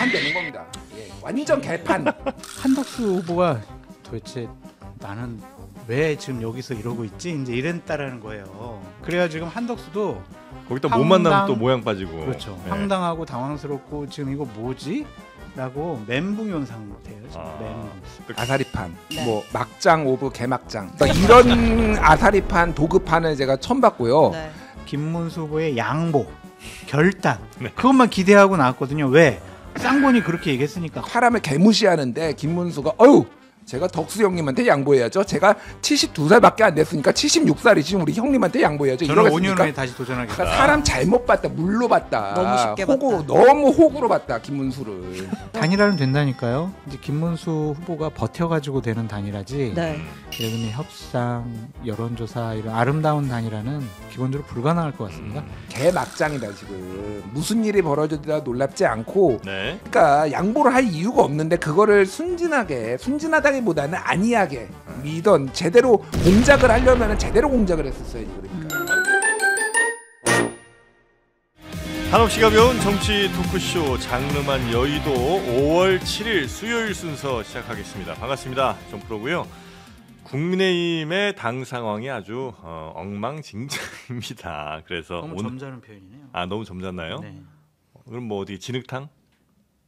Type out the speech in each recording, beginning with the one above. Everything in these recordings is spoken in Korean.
개판되는 겁니다. 예, 완전 개판. 한덕수 후보가 도대체 나는 왜 지금 여기서 이러고 있지? 이제 이랬다라는 거예요. 그래야 지금 한덕수도 거기다 못 만나면 또 모양 빠지고. 그렇죠. 네. 황당하고 당황스럽고 지금 이거 뭐지? 라고 멘붕 상태예요. 지금 멘붕. 아사리판, 네. 뭐 막장 오브 개막장. 그러니까 이런 아사리판 도급판을 제가 처음 봤고요. 네. 김문수 후보의 양보, 결단 네. 그것만 기대하고 나왔거든요. 왜? 쌍권이 그렇게 얘기했으니까. 사람을 개무시하는데 김문수가 어유 제가 덕수 형님한테 양보해야죠. 제가 72살밖에 안 됐으니까 76살이지 우리 형님한테 양보해야죠. 저는 5년 이러겠습니까? 후에 다시 도전하겠다. 그러니까 사람 잘못 봤다, 물로 봤다. 너무 쉽게 봤다. 너무 호구로 봤다 김문수를. 단일화는 된다니까요. 이제 김문수 후보가 버텨가지고 되는 단일화지. 네. 예를 들면 협상, 여론조사 이런 아름다운 단일화는 기본적으로 불가능할 것 같습니다. 개막장이다 지금. 무슨 일이 벌어져도 놀랍지 않고. 네. 그러니까 양보를 할 이유가 없는데 그거를 순진하다기보다는 안이하게 믿던 제대로 공작을 하려면 제대로 공작을 했었어야지. 그러니까. 한없이 가벼운 정치 토크쇼 장르만 여의도 5월 7일 수요일 순서 시작하겠습니다. 반갑습니다. 정프로고요. 국민의힘의 당 상황이 아주 엉망진창입니다. 그래서 너무 점잖은 표현이네요. 너무 점잖나요? 네. 그럼 뭐 어디 진흙탕?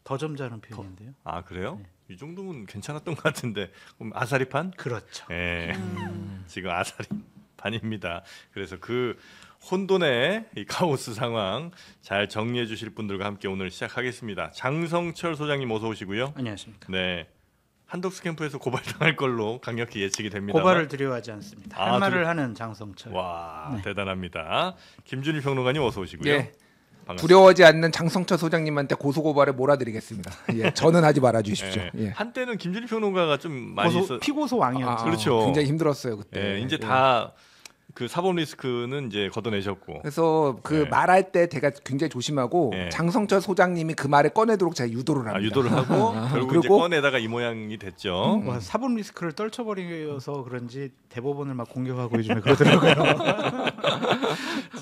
더 점잖은 표현인데요. 아 그래요? 네. 이 정도면 괜찮았던 것 같은데 그럼 아사리판? 그렇죠. 예, 지금 아사리판입니다. 그래서 그 혼돈의 이 카오스 상황 잘 정리해 주실 분들과 함께 오늘 시작하겠습니다. 장성철 소장님 어서 오시고요. 안녕하십니까. 네, 한덕수 캠프에서 고발당할 걸로 강력히 예측이 됩니다. 고발을 두려워하지 않습니다. 할 말을 하는 장성철. 와 네. 대단합니다. 김준일 평론가님 어서 오시고요. 예. 반갑습니다. 두려워하지 않는 장성철 소장님한테 고소고발을 몰아드리겠습니다. 예, 저는 하지 말아주십시오. 예. 예. 한때는 김준일 평론가가 좀 많이 있어. 피고소 왕이었죠. 그렇죠. 굉장히 힘들었어요 그때. 예, 이제 예. 다 그 사법 리스크는 이제 걷어내셨고. 그래서 그 예. 말할 때 제가 굉장히 조심하고 예. 장성철 소장님이 그 말을 꺼내도록 제가 유도를 합니다. 유도를 하고 결국 이제 그리고 꺼내다가 이 모양이 됐죠. 와, 사법 리스크를 떨쳐버려서 그런지 대법원을 막 공격하고 요즘에 그러더라고요.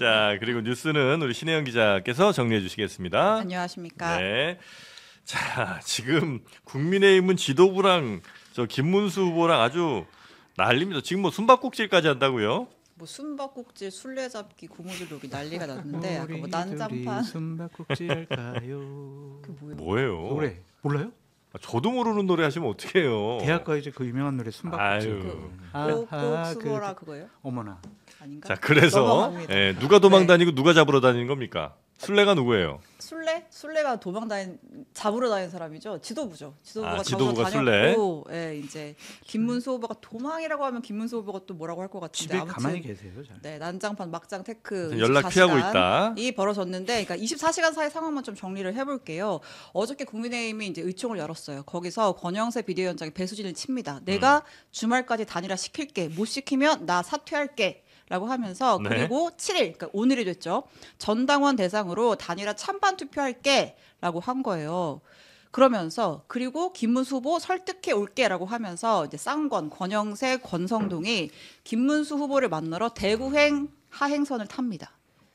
자 그리고 뉴스는 우리 신혜영 기자께서 정리해 주시겠습니다. 안녕하십니까. 네. 자 지금 국민의힘은 지도부랑 저 김문수 후보랑 아주 난립니다. 지금 뭐 숨바꼭질까지 한다고요? 뭐 숨바꼭질, 술래잡기, 고무줄 놀이 난리가 났는데 아까 뭐 난장판 숨바꼭질 할까요? 그 뭐예요? 뭐예요? 노래 몰라요? 저도 모르는 노래 하시면 어떡해요? 대학가 이제 그 유명한 노래 숨바꼭질. 아유. 꼭꼭 숨어라 그거예요? 어머나. 아닌가? 자 그래서 넘어갑니다. 예, 누가 도망 네. 다니고 누가 잡으러 다니는 겁니까? 술래가 누구예요? 술래가 잡으러 다니는 사람이죠. 지도부죠. 지도부가 지도부가 잡으러 다녔고, 예, 이제 김문수 후보가 도망이라고 하면 김문수 후보가 또 뭐라고 할 것 같은데 집에 아무튼 가만히 계세요. 잘. 네, 난장판 막장 테크 연락 피하고 있다. 이 벌어졌는데, 그러니까 24시간 사이 상황만 좀 정리를 해볼게요. 어저께 국민의힘이 이제 의총을 열었어요. 거기서 권영세 비대위원장이 배수진을 칩니다. 내가 주말까지 단일화 시킬게, 못 시키면 나 사퇴할게. 라고 하면서 네. 그리고 7일, 그러니까 오늘이 됐죠. 전당원 대상으로 단일화 찬반 투표할게 라고 한 거예요. 그러면서 그리고 김문수 후보 설득해 올게라고 하면서 이제 쌍권, 권영세, 권성동이 김문수 후보를 만나러 대구행 하행선을 탑니다.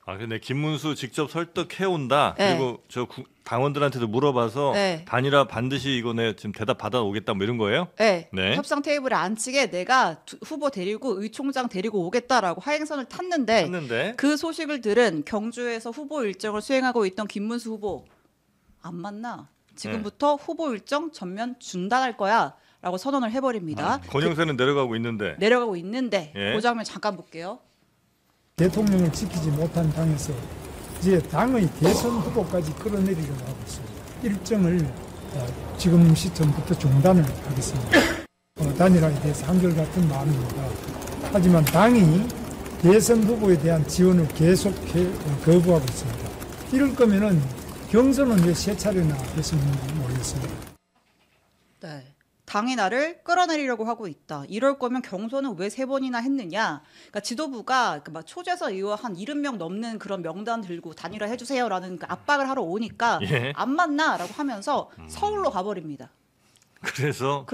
아 근데 김문수 직접 설득해 온다. 네. 그리고 저 당원들한테도 물어봐서 네. 단일화 반드시 이거네 지금 대답 받아 오겠다 뭐 이런 거예요? 네. 네. 협상 테이블에 앉히게 내가 후보 데리고 의총장 데리고 오겠다라고 하행선을 탔는데 했는데 그 소식을 들은 경주에서 후보 일정을 수행하고 있던 김문수 후보 안 만나. 지금부터 후보 일정 전면 중단할 거야라고 선언을 해버립니다. 권영세는 내려가고 있는데 내려가고 있는데 예. 그 장면 잠깐 볼게요. 대통령을 지키지 못한 당에서 이제 당의 대선 후보까지 끌어내리려고 하고 있습니다. 일정을 지금 시점부터 중단을 하겠습니다. 단일화에 대해서 한결같은 마음입니다. 하지만 당이 대선 후보에 대한 지원을 계속해 거부하고 있습니다. 이럴 거면은 경선은 왜 세 차례나 했었는지 모르겠습니다. 네. 당이 나를 끌어내리려고 하고 있다. 이럴 거면 경선은 왜 3번이나 했느냐. 그러니까 지도부가 막 초재선 의원 한 70명 넘는 그런 명단 들고 단일화 해주세요라는 그 압박을 하러 오니까 예. 안 만나라고 하면서 서울로 가버립니다. 그래서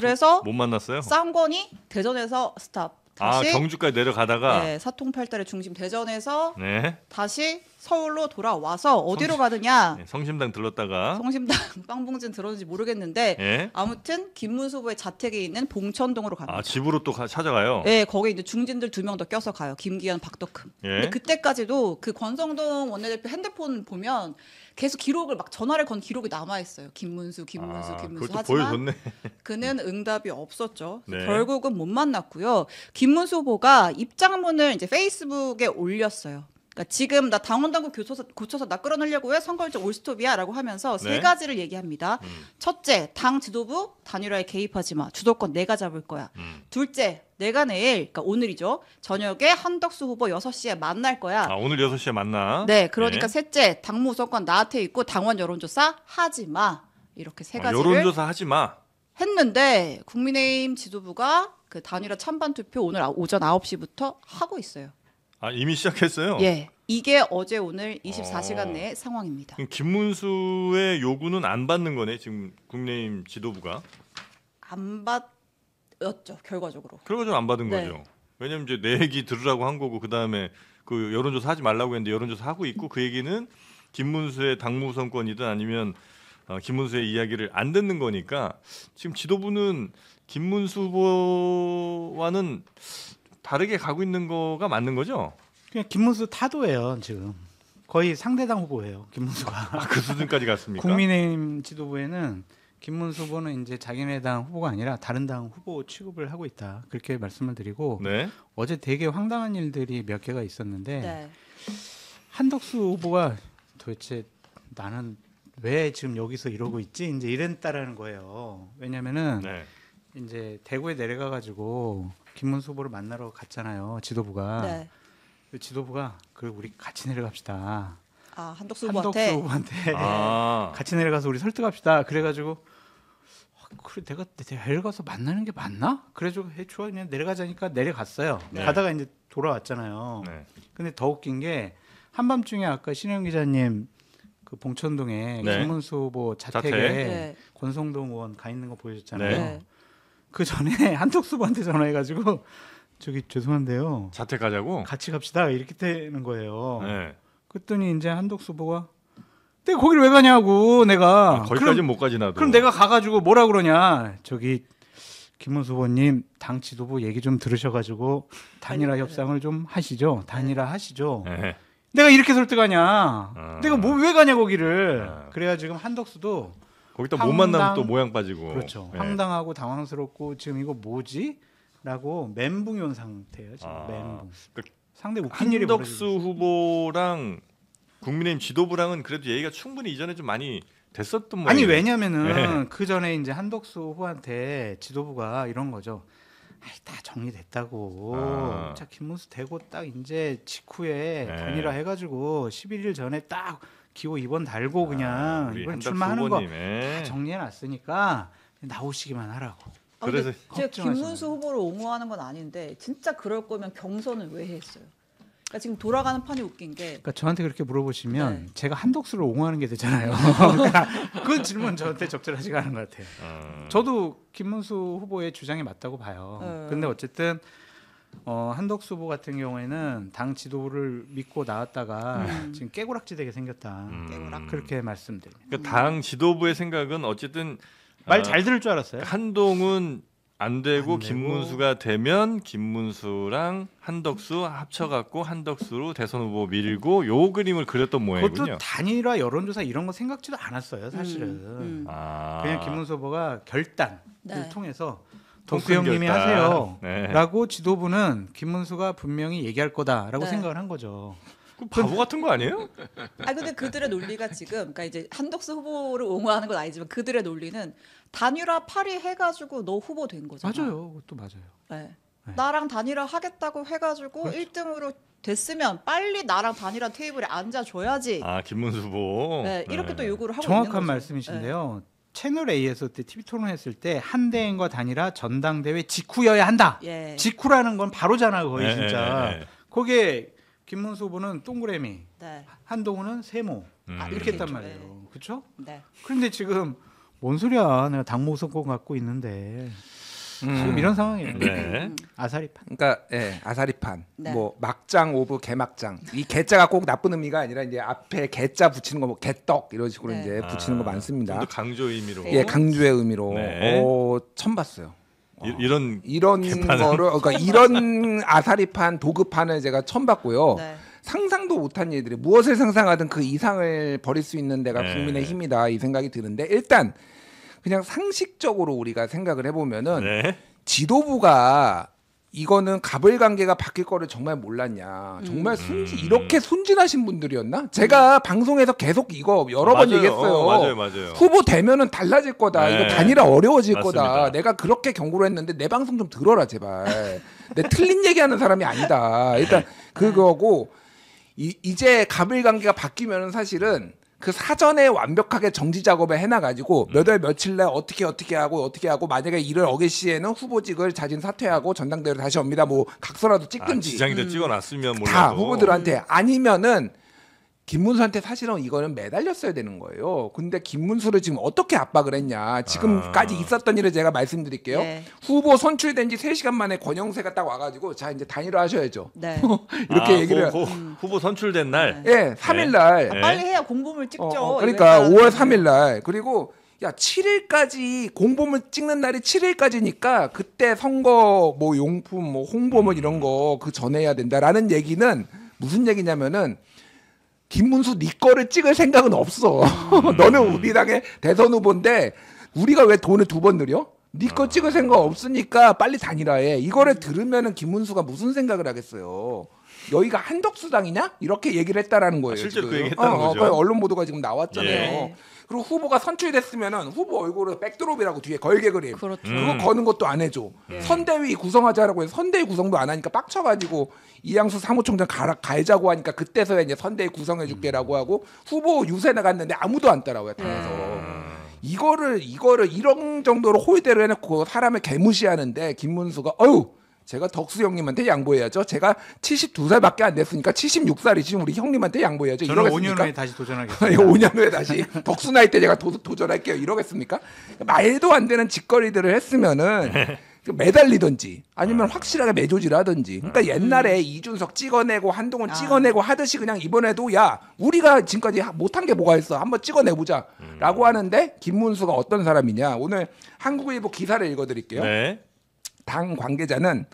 못 만났어요? 쌍권이 대전에서 스탑. 다시 경주까지 내려가다가 네, 사통팔달의 중심 대전에서 네. 다시 서울로 돌아와서 어디로 가느냐? 네, 성심당 들렀다가 성심당 빵봉진 들었는지 모르겠는데 예? 아무튼 김문수 후보의 자택에 있는 봉천동으로 갑니다. 아 집으로 또 찾아가요. 네, 거기 이제 중진들 2명 더 껴서 가요. 김기현, 박덕흠. 예? 근데 그때까지도 그 권성동 원내대표 핸드폰 보면 계속 기록을 막 전화를 건 기록이 남아 있어요. 김문수 그걸 또 하지만 보여줬네. 그는 응답이 없었죠. 네. 결국은 못 만났고요. 김문수 후보가 입장문을 이제 페이스북에 올렸어요. 그러니까 지금 나 당원당규 고쳐서 나 끌어내려고 해 선거일정 올스톱이야라고 하면서 세 네. 가지를 얘기합니다. 첫째, 당 지도부 단일화에 개입하지 마. 주도권 내가 잡을 거야. 둘째, 내가 내일, 그러니까 오늘이죠. 저녁에 한덕수 후보 6시에 만날 거야. 아 오늘 6시에 만나. 네, 그러니까 예. 셋째, 당무 우선권 나한테 있고 당원 여론조사 하지 마. 이렇게 세 가지를 여론조사 하지 마. 했는데 국민의힘 지도부가 그 단일화 찬반 투표 오늘 오전 9시부터 하고 있어요. 아 이미 시작했어요. 예. 이게 어제 오늘 24시간 내의 상황입니다. 그럼 김문수의 요구는 안 받는 거네 지금 국민의힘 지도부가. 안 받았죠, 결과적으로. 결과적으로 안 받은 네. 거죠. 왜냐면 이제 내 얘기 들으라고 한 거고 그 다음에 그 여론조사 하지 말라고 했는데 여론조사 하고 있고 그 얘기는 김문수의 당무 우선권이든 아니면 김문수의 이야기를 안 듣는 거니까 지금 지도부는 김문수 후보와는 다르게 가고 있는 거가 맞는 거죠? 그냥 김문수 타도예요 지금. 거의 상대당 후보예요 김문수가. 아, 그 수준까지 갔습니까? 국민의힘 지도부에는 김문수 후보는 이제 자기네 당 후보가 아니라 다른 당 후보 취급을 하고 있다. 그렇게 말씀을 드리고 네. 어제 되게 황당한 일들이 몇 개가 있었는데 네. 한덕수 후보가 도대체 나는 왜 지금 여기서 이러고 있지? 이제 이랬다라는 거예요. 왜냐면은 네. 이제 대구에 내려가 가지고 김문수 후보를 만나러 갔잖아요. 지도부가. 네. 그 지도부가 그 우리 같이 내려갑시다. 아, 한덕수 한덕수 후보한테. 후보한테 아. 같이 내려가서 우리 설득합시다. 그래가지고 그래 내가 내려가서 만나는 게 맞나? 그래가지고 좋아 그냥 내려가자니까 내려갔어요. 네. 가다가 이제 돌아왔잖아요. 네. 근데 더 웃긴 게 한밤중에 아까 신영 기자님 그 봉천동에 네. 김문수 후보 자택에 자택. 네. 권성동 의원 가 있는 거 보여줬잖아요. 네. 그 전에 한덕수 후보한테 전화해가지고 저기 죄송한데요. 자택 가자고. 같이 갑시다 이렇게 되는 거예요. 네. 그랬더니 이제 한덕수 후보가 내가 거기를 왜 가냐고 내가. 거기까지는 못 가지 나도. 그럼 내가 가가지고 뭐라 그러냐. 저기 김문수 후보님 당 지도부 얘기 좀 들으셔가지고 단일화 협상을 좀 하시죠. 단일화 하시죠. 네. 내가 이렇게 설득하냐. 내가 뭐 왜 가냐 거기를. 아. 그래야 지금 한덕수도 거기다 못 황당- 만나면 또 모양 빠지고. 그렇죠. 네. 황당하고 당황스럽고 지금 이거 뭐지? 라고 멘붕이 온 상태예요. 지금 아. 멘붕. 그 상당히 웃긴 일이 한덕수 벌어지고 후보랑 국민의힘 지도부랑은 그래도 얘기가 충분히 이전에 좀 많이 됐었던 모양이에요. 아니 왜냐면은 네. 그 전에 이제 한덕수 후보한테 지도부가 이런 거죠. 아이, 다 정리됐다고. 아. 자 김문수 되고 딱 이제 직후에 네. 단일화 해가지고 11일 전에 딱 기호 2번 달고 그냥 우리 이번 한덕수 출마하는 거 후보님, 예. 다 정리해놨으니까 나오시기만 하라고. 아, 근데 그래서 제가 걱정하시는 김문수 후보를 옹호하는 건 아닌데 진짜 그럴 거면 경선을 왜 했어요? 그러니까 지금 돌아가는 판이 웃긴 게 그러니까 저한테 그렇게 물어보시면 네. 제가 한덕수를 옹호하는 게 되잖아요. 그러니까 그 질문 저한테 적절하지가 않은 것 같아요. 저도 김문수 후보의 주장이 맞다고 봐요. 네. 근데 어쨌든 한덕수 후보 같은 경우에는 당 지도부를 믿고 나왔다가 지금 깨고락지되게 생겼다. 깨고락. 그렇게 말씀드립니다. 그러니까 당 지도부의 생각은 어쨌든 말 잘 들을 줄 알았어요. 한동훈 안 되고 안 되고. 김문수가 되면 김문수랑 한덕수 합쳐갖고 한덕수로 대선 후보 밀고 요 그림을 그렸던 모양이군요. 그것도 단일화 여론조사 이런 거 생각지도 않았었어요, 사실은. 아. 그냥 김문수 후보가 결단을 네. 통해서 통큰 동수형님이 결단. 네. 하세요라고 지도부는 김문수가 분명히 얘기할 거다라고 네. 생각을 한 거죠. 그 바보 같은 거 아니에요? 아 근데 그들의 논리가 지금 그러니까 이제 한덕수 후보를 옹호하는 건 아니지만 그들의 논리는 단일화 8위 해가지고 너 후보 된 거잖아. 맞아요, 그것도 맞아요. 네. 네. 나랑 단일화 하겠다고 해가지고 그렇죠. 1등으로 됐으면 빨리 나랑 단일화 테이블에 앉아줘야지. 아 김문수 후보. 네, 이렇게 또 요구를 하고 있는 거죠. 정확한 말씀이신데요. 채널 A에서 때 TV 토론했을 때 한대행과 단일화 전당대회 직후여야 한다. 예. 직후라는 건 바로잖아요, 거의 네, 진짜. 네, 네. 거기에 김문수 후보는 동그라미, 네. 한동훈은 세모 아, 이렇게 했단 그렇죠. 말이에요. 그렇죠? 네. 그런데 지금 뭔 소리야? 내가 당무 우선권 갖고 있는데 지금 이런 상황이에요. 네. 아사리판. 그러니까 예, 아사리판, 네. 뭐 막장 오브 개막장. 이 개자가 꼭 나쁜 의미가 아니라 이제 앞에 개자 붙이는 거 뭐 개떡 이런 식으로 네. 이제 붙이는 거 많습니다. 좀 더 강조 의미로. 예, 강조의 의미로. 네. 처음 봤어요. 이런 거를 그러니까 이런 아사리판 도급판을 제가 처음 봤고요. 네. 상상도 못한 일들이 무엇을 상상하든 그 이상을 벌일 수 있는 데가 네. 국민의 힘이다 이 생각이 드는데 일단 그냥 상식적으로 우리가 생각을 해보면은 네. 지도부가 이거는 갑을관계가 바뀔 거를 정말 몰랐냐. 정말 이렇게 순진하신 분들이었나? 제가 방송에서 계속 이거 여러 번 맞아요. 얘기했어요. 맞아요. 후보 되면은 달라질 거다. 네. 이거 단일화 어려워질 맞습니다. 거다. 내가 그렇게 경고를 했는데 내 방송 좀 들어라 제발. 내 틀린 얘기하는 사람이 아니다. 일단 그거고 이제 갑을관계가 바뀌면은 사실은 그 사전에 완벽하게 정지 작업을 해놔가지고 몇 월 며칠 날 어떻게 하고 만약에 이를 어길 시에는 후보직을 자진 사퇴하고 전당대회로 다시 옵니다. 뭐 각서라도 찍든지 지장이도 찍어놨으면 몰라도. 다 후보들한테 아니면은 김문수한테 사실은 이거는 매달렸어야 되는 거예요. 근데 김문수를 지금 어떻게 압박을 했냐. 지금까지 있었던 일을 제가 말씀드릴게요. 네. 후보 선출된 지 3시간 만에 권영세가 딱 와가지고 자 이제 단일화 하셔야죠. 네. 이렇게 얘기를 후보 선출된 날. 예, 3일 날 네. 빨리 해야 공범을 찍죠. 그러니까 이거 5월 3일 날 그리고 야 7일까지 공보물 찍는 날이 7일까지니까 그때 선거 뭐 용품 뭐 홍보물 이런 거 그 전에 해야 된다라는 얘기는 무슨 얘기냐면은 김문수 네 거를 찍을 생각은 없어. 너는 우리 당의 대선 후보인데 우리가 왜 돈을 2번 들여? 네 거 찍을 생각 없으니까 빨리 단일화해. 이거를 들으면은 김문수가 무슨 생각을 하겠어요. 여기가 한덕수당이냐? 이렇게 얘기를 했다라는 거예요. 실제로 지금. 그 얘기했다는 거죠. 거의 언론 보도가 지금 나왔잖아요. 예. 그리고 후보가 선출됐으면은 후보 얼굴을 백드롭이라고 뒤에 걸개 그림. 그렇죠. 그거 거는 것도 안 해줘. 선대위 구성하자라고 해서 선대위 구성도 안 하니까 빡쳐가지고 이양수 사무총장 갈자고 하니까 그때서야 이제 선대위 구성해줄게라고 하고 후보 유세 나갔는데 아무도 안 따라와요 당에서. 이거를 이런 정도로 홀대로 해놓고 사람을 개무시하는데 김문수가 제가 덕수 형님한테 양보해야죠. 제가 72살밖에 안 됐으니까 76살이지 우리 형님한테 양보해야죠. 저는 이러겠습니까? 5년 후에 다시 도전하겠습니다. 5년 후에 다시 덕수 나이 때 제가 도전할게요. 이러겠습니까? 말도 안 되는 짓거리들을 했으면은 매달리든지 아니면 확실하게 매조지를 하든지. 그러니까 옛날에 이준석 찍어내고 한동훈 찍어내고 하듯이 그냥 이번에도 야 우리가 지금까지 못한 게 뭐가 있어 한번 찍어내보자라고 하는데 김문수가 어떤 사람이냐. 오늘 한국일보 기사를 읽어드릴게요. 네. 당 관계자는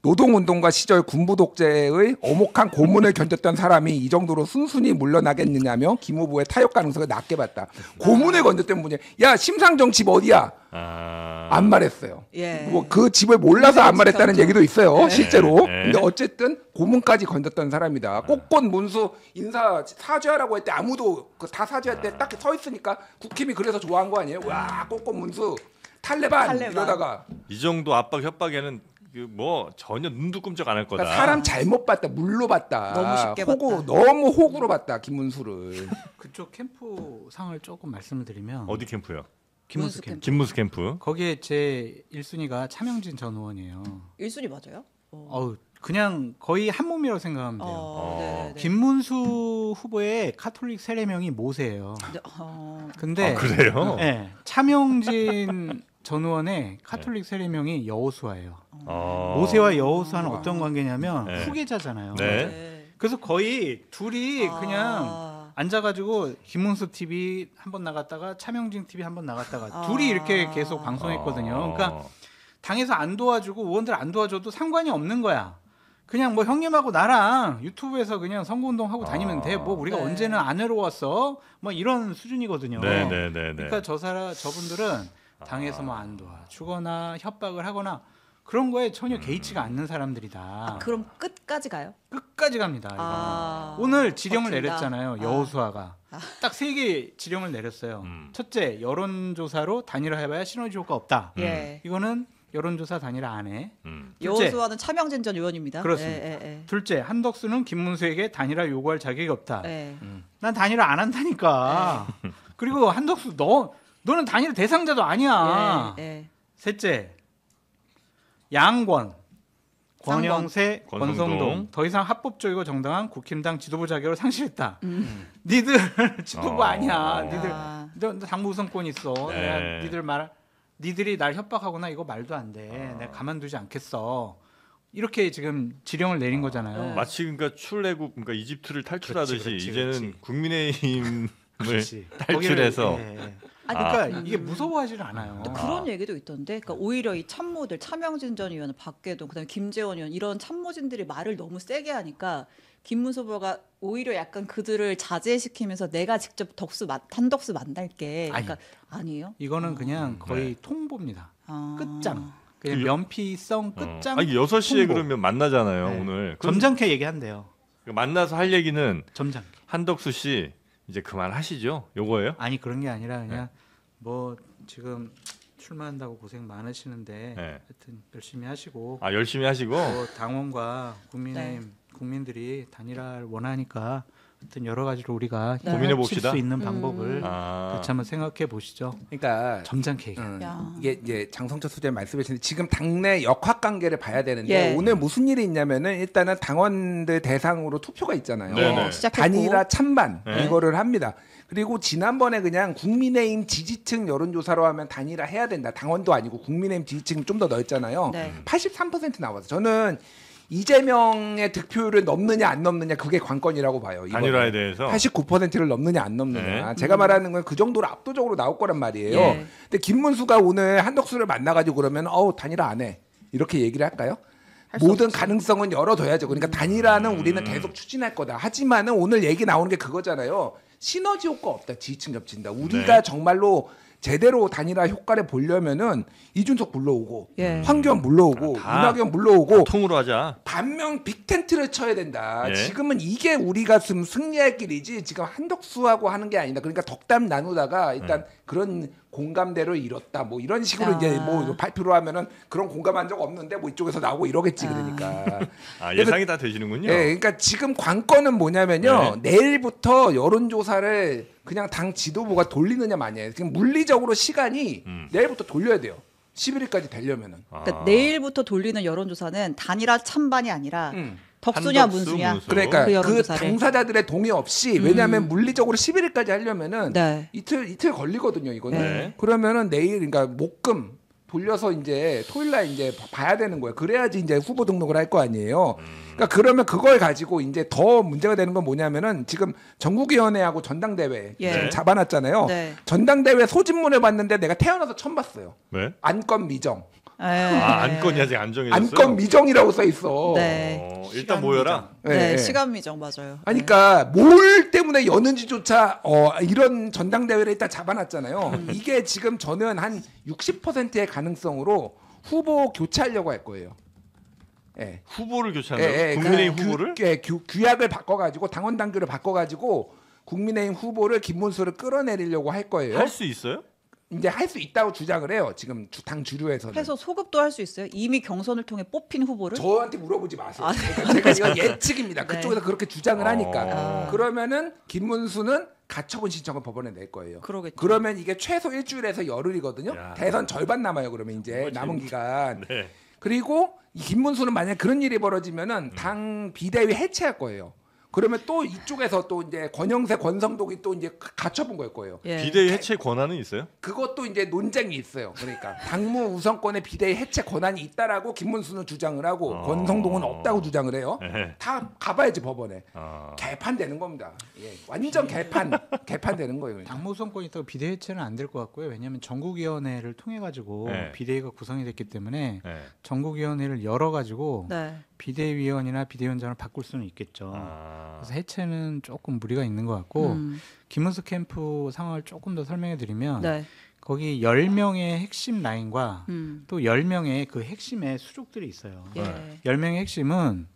노동운동가 시절 군부 독재의 엄혹한 고문을 견뎠던 사람이 이 정도로 순순히 물러나겠느냐며 김 후보의 타협 가능성을 낮게 봤다. 고문을 건졌던 분이 야 심상정 집 어디야? 안 말했어요. 예. 뭐 그 집을 몰라서 안 말했다는 얘기도 있어요. 실제로. 네. 근데 어쨌든 고문까지 건졌던 사람이다. 꽃꽃 문수 인사 사죄하라고 할 때 아무도 다 사죄할 때 딱 서 있으니까 국힘이 그래서 좋아한 거 아니에요? 와 꽃꽃 문수 탈레반 이러다가 이 정도 압박 협박에는 뭐 전혀 눈도 끔찍 안 할 거다. 그러니까 사람 잘못 봤다, 물로 봤다. 너무 쉽게 봤다. 너무 호구로 봤다 김문수를. 그쪽 캠프 상을 조금 말씀을 드리면 어디 캠프요? 김문수 캠프. 김문수 캠프. 거기에 제 1순위가 차명진 전 의원이에요. 1순위 맞아요? 그냥 거의 한 몸이라고 생각하면 돼요. 네네네. 김문수 후보의 카톨릭 세례명이 모세예요. 네, 근데 그래요? 네, 차명진 전 의원의 카톨릭 세례명이 여호수아예요. 모세와 여호수아는 어떤 관계냐면 네. 후계자잖아요. 네. 네. 그래서 거의 둘이 그냥 앉아가지고 김문수 TV 한번 나갔다가 차명진 TV 한번 나갔다가 둘이 이렇게 계속 방송했거든요. 그러니까 당에서 안 도와주고 의원들 안 도와줘도 상관이 없는 거야. 그냥 뭐 형님하고 나랑 유튜브에서 그냥 선거운동 하고 다니면 돼. 뭐 우리가 네. 언제는 안 외로웠어. 뭐 이런 수준이거든요. 네네네. 그러니까 저분들은 당에서 뭐 안 도와주거나 협박을 하거나 그런 거에 전혀 개의치가 않는 사람들이다. 그럼 끝까지 가요? 끝까지 갑니다. 이거. 오늘 지령을 버틴다. 내렸잖아요. 여호수아가 딱 3개 지령을 내렸어요. 첫째, 여론조사로 단일화해봐야 시너지 효과 없다. 예. 이거는 여론조사 단일화 안 해. 둘째, 여호수아는 차명진 전 의원입니다. 그렇습니다. 예. 둘째, 한덕수는 김문수에게 단일화 요구할 자격이 없다. 예. 난 단일화 안 한다니까. 그리고 한덕수 너는 단일화 대상자도 아니야. 예. 셋째, 양권, 권영세, 권성동. 권성동 더 이상 합법적이고 정당한 국힘당 지도부 자격을 상실했다. 니들 지도부 아니야. 니들 너 당무 우선권 있어. 네. 내가 니들 말 니들이 날 협박하거나 이거 말도 안 돼. 내가 가만두지 않겠어. 이렇게 지금 지령을 내린 거잖아요. 마치 그러니까 출애굽 그러니까 이집트를 탈출하듯이 그렇지, 이제는 그렇지. 국민의힘을 그렇지. 탈출해서 거기를, 예. 아니, 그러니까 이게 무서워하지는 않아요. 또 그런 얘기도 있던데, 그러니까 오히려 이 참모들 차명진 전 의원, 박계동, 그다음에 김재원 의원 이런 참모진들이 말을 너무 세게 하니까 김문수 후보가 오히려 약간 그들을 자제시키면서 내가 직접 한덕수 만날게. 그러니까 아니에요? 이거는 그냥 거의 통보입니다. 아. 끝장. 그냥 그 면피성 끝장. 아니 6시에 통보. 그러면 만나잖아요 네. 오늘. 그럼 점잖게 얘기한대요. 만나서 할 얘기는 점잖게. 한덕수 씨 이제 그만하시죠. 요거예요? 아니 그런 게 아니라 그냥 뭐 지금 출마한다고 고생 많으시는데 네. 하여튼 열심히 하시고 아 열심히 하시고 뭐 당원과 국민의힘 국민들이 단일화를 원하니까 하여튼 여러 가지로 우리가 네. 고민해 봅시다. 수 있는 방법을 아. 같이 한번 생각해 보시죠. 그러니까 점잖게 얘기. 야. 이게 이제 장성철 소장님 말씀하셨는데 지금 당내 역학 관계를 봐야 되는데 예. 오늘 무슨 일이 있냐면은 일단은 당원들 대상으로 투표가 있잖아요. 네네. 시작했고. 단일화 찬반 네. 이거를 합니다. 그리고 지난번에 그냥 국민의힘 지지층 여론조사로 하면 단일화 해야 된다. 당원도 아니고 국민의힘 지지층 좀 더 넓잖아요. 네. 83% 나와서 저는 이재명의 득표율을 넘느냐 안 넘느냐 그게 관건이라고 봐요. 이번에. 단일화에 대해서 89%를 넘느냐 안 넘느냐. 네. 제가 말하는 건 그 정도로 압도적으로 나올 거란 말이에요. 예. 근데 김문수가 오늘 한덕수를 만나가지고 그러면 단일화 안 해. 이렇게 얘기를 할까요? 수 모든 없지. 가능성은 열어둬야죠. 그러니까 단일화는 우리는 계속 추진할 거다. 하지만은 오늘 얘기 나오는 게 그거잖아요. 시너지 효과 없다. 지지층 겹친다. 우리가 네. 정말로 제대로 단일화 효과를 보려면은 이준석 불러오고 예. 황교안 불러오고 다 이낙연 불러오고 통으로 하자. 반면 빅텐트를 쳐야 된다. 예. 지금은 이게 우리가 지금 승리할 길이지 지금 한덕수하고 하는 게 아니다. 그러니까 덕담 나누다가 일단 그런 공감대를 잃었다. 뭐 이런 식으로 아. 이제 뭐 발표를 하면은 그런 공감한 적 없는데 뭐 이쪽에서 나오고 이러겠지 그러니까. 아, 예상이 다 되시는군요. 예, 그러니까 지금 관건은 뭐냐면요. 네. 내일부터 여론조사를 그냥 당 지도부가 돌리느냐 마냐예요. 지금 물리적으로 시간이 내일부터 돌려야 돼요. 11일까지 되려면은. 그러니까 내일부터 돌리는 여론조사는 단일화 찬반이 아니라 음. 덕수냐 한덕수, 문수냐. 문수. 그러니까 그 그 여론조사를. 당사자들의 동의 없이 왜냐하면 물리적으로 11일까지 하려면은 네. 이틀 걸리거든요. 이거는. 네. 그러면은 내일 그러니까 목금 돌려서 이제 토요일 날 이제 봐야 되는 거예요. 그래야지 이제 후보 등록을 할 거 아니에요. 그러니까 그러면 그걸 가지고 이제 더 문제가 되는 건 뭐냐면은 지금 전국위원회하고 전당대회 예. 지금 잡아놨잖아요. 네. 전당대회 소집문을 봤는데 내가 태어나서 처음 봤어요. 네? 안건 미정. 예. 아, 안건이 아직 안 정해졌어요. 안건 미정이라고 써 있어. 네. 일단 모여라. 네, 예. 시간 미정 맞아요. 아니, 그러니까 뭘 때문에 여는지조차 이런 전당대회를 일단 잡아놨잖아요. 이게 지금 저는 한 60%의 가능성으로 후보 교체하려고 할 거예요. 예. 후보를 교체한다고? 국민의힘 후보를? 규약을 바꿔가지고 당원 당규를 바꿔가지고 국민의힘 후보를 김문수를 끌어내리려고 할 거예요. 할 수 있어요? 이제 할 수 있다고 주장을 해요. 지금 당 주류에서는. 해서 소급도 할 수 있어요? 이미 경선을 통해 뽑힌 후보를? 저한테 물어보지 마세요. 아, 그러니까 제가 이건 예측입니다. 네. 그쪽에서 그렇게 주장을 하니까. 아. 그러면은 김문수는 가처분 신청을 법원에 낼 거예요. 그러겠죠. 그러면 이게 최소 일주일에서 열흘이거든요. 야. 대선 절반 남아요. 그러면 이제 정말 남은 기간. 네. 그리고 이 김문수는 만약 그런 일이 벌어지면은 당 비대위 해체할 거예요. 그러면 또 이쪽에서 또 이제 권영세, 권성동이 또 이제 가처분 걸 거예요. 예. 비대위 해체 권한은 있어요? 그것도 이제 논쟁이 있어요. 그러니까 당무 우선권의 비대위 해체 권한이 있다라고 김문수는 주장을 하고 권성동은 없다고 주장을 해요. 네. 다 가봐야지 법원에. 아. 개판되는 겁니다. 예, 완전 개판되는 거예요. 그러니까. 당무 우선권이 있다고 비대위 해체는 안 될 것 같고요. 왜냐하면 전국위원회를 통해 가지고 네. 비대위가 구성이 됐기 때문에 네. 전국위원회를 열어 가지고 네. 비대위원이나 비대위원장을 바꿀 수는 있겠죠. 아. 그래서 해체는 조금 무리가 있는 것 같고 김문수 캠프 상황을 조금 더 설명해 드리면 네. 거기 10명의 핵심 라인과 음. 또 10명의 그 핵심의 수족들이 있어요. 예. 10명의 핵심은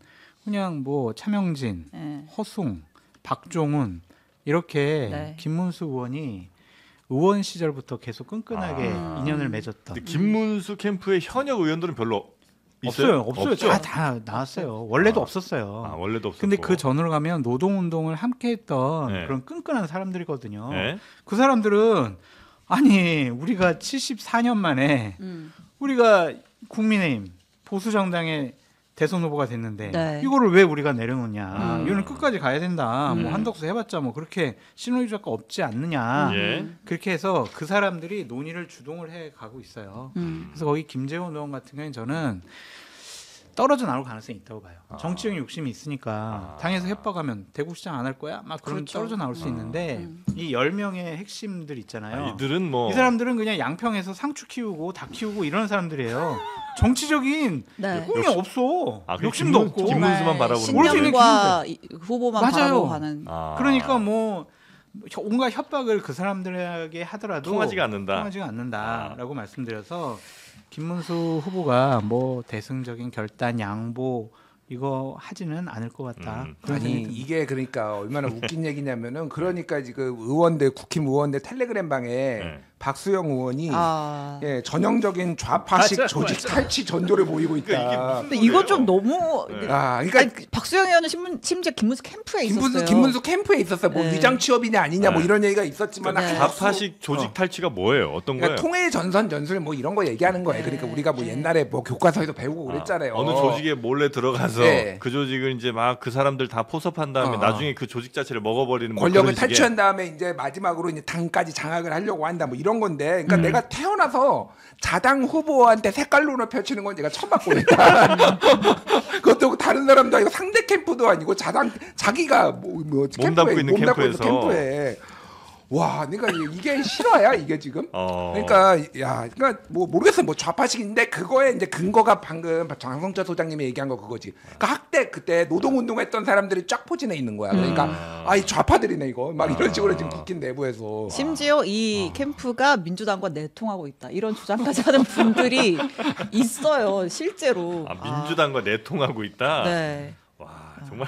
그냥 뭐 차명진, 예. 허숭, 박종훈 이렇게 네. 김문수 의원이 의원 시절부터 계속 끈끈하게 인연을 맺었던. 근데 김문수 캠프의 현역 의원들은 별로 있어요? 없어요. 없죠? 다 나왔어요. 원래도 없었어요. 아, 원래도 없었고. 근데 그 전으로 가면 노동운동을 함께했던 네. 그런 끈끈한 사람들이거든요. 네. 그 사람들은 아니 우리가 74년 만에 음. 우리가 국민의힘 보수 정당의 대선 후보가 됐는데 네. 이거를 왜 우리가 내려놓냐? 이거는 끝까지 가야 된다. 뭐 한덕수 해봤자 뭐 그렇게 시너지 효과가 없지 않느냐? 예. 그렇게 해서 그 사람들이 논의를 주동을 해 가고 있어요. 그래서 거기 김재원 의원 같은 경우는 저는 떨어져 나올 가능성이 있다고 봐요. 정치적인 욕심이 있으니까 당에서 협박하면 대구시장 안 할 거야? 막 그럼 그렇죠. 떨어져 나올 수 있는데 이 10명의 핵심들 있잖아요. 이들은 뭐 이 사람들은 그냥 양평에서 상추 키우고 닭 키우고 이러는 사람들이에요. 정치적인 네. 꿈이 없어. 아, 그냥 욕심도 없고. 김문수만 바라보는 거죠. 신념과 후보만 맞아요. 바라보고 가는. 그러니까 뭐 온갖 협박을 그 사람들에게 하더라도 통하지가 않는다. 통하지가 않는다라고 말씀드려서 김문수 후보가 뭐 대승적인 결단 양보 이거 하지는 않을 것 같다. 그런 아니 생각이 듭니다. 이게 그러니까 얼마나 웃긴 얘기냐면은 그러니까 지금 의원들 국힘 의원들 텔레그램 방에 네. 박수영 의원이 아. 예, 전형적인 좌파식 맞아요, 조직 탈취 전조를 보이고 있다. 그러니까 이게 무슨 근데 이거 좀 너무 네. 아, 그러니까 아니, 박수영 의원은 심지어 김문수 캠프에 있었어요. 김문수 캠프에 있었어요. 뭐 네. 위장 취업이냐 아니냐 뭐 네. 이런 얘기가 있었지만 네. 좌파식 조직 탈취가 뭐예요? 어떤 거예요? 그러니까 통일 전선 전술 뭐 이런 거 얘기하는 거예요. 그러니까 우리가 뭐 옛날에 뭐 교과서에도 배우고 그랬잖아요. 어느 조직에 몰래 들어가서 네. 그 조직을 이제 막 그 사람들 다 포섭한 다음에 나중에 그 조직 자체를 먹어버리는 뭐 권력을 그런 식의. 탈취한 다음에 이제 마지막으로 이제 당까지 장악을 하려고 한다 뭐 이런 건데 그러니까 내가 태어나서 자당 후보한테 색깔론을 펼치는 건 제가 처음 봤거든요. 그것도 다른 사람도 아니고 상대 캠프도 아니고 자당 자기가 뭐 몸담고 있는 캠프에서. 캠프에 와, 그러니까 이게 실화야 이게 지금. 어. 그러니까 야, 그러니까 뭐 모르겠어요. 뭐 좌파식인데 그거에 이제 근거가 방금 장성철 소장님이 얘기한 거 그거지. 그러니까 학대 그때 노동운동했던 사람들이 쫙 포진해 있는 거야. 그러니까 이 좌파들이네 이거. 막 이런 식으로 지금 국힘 내부에서. 심지어 이 캠프가 민주당과 내통하고 있다. 이런 주장까지 하는 분들이 있어요. 실제로. 민주당과 내통하고 있다. 네. 와 정말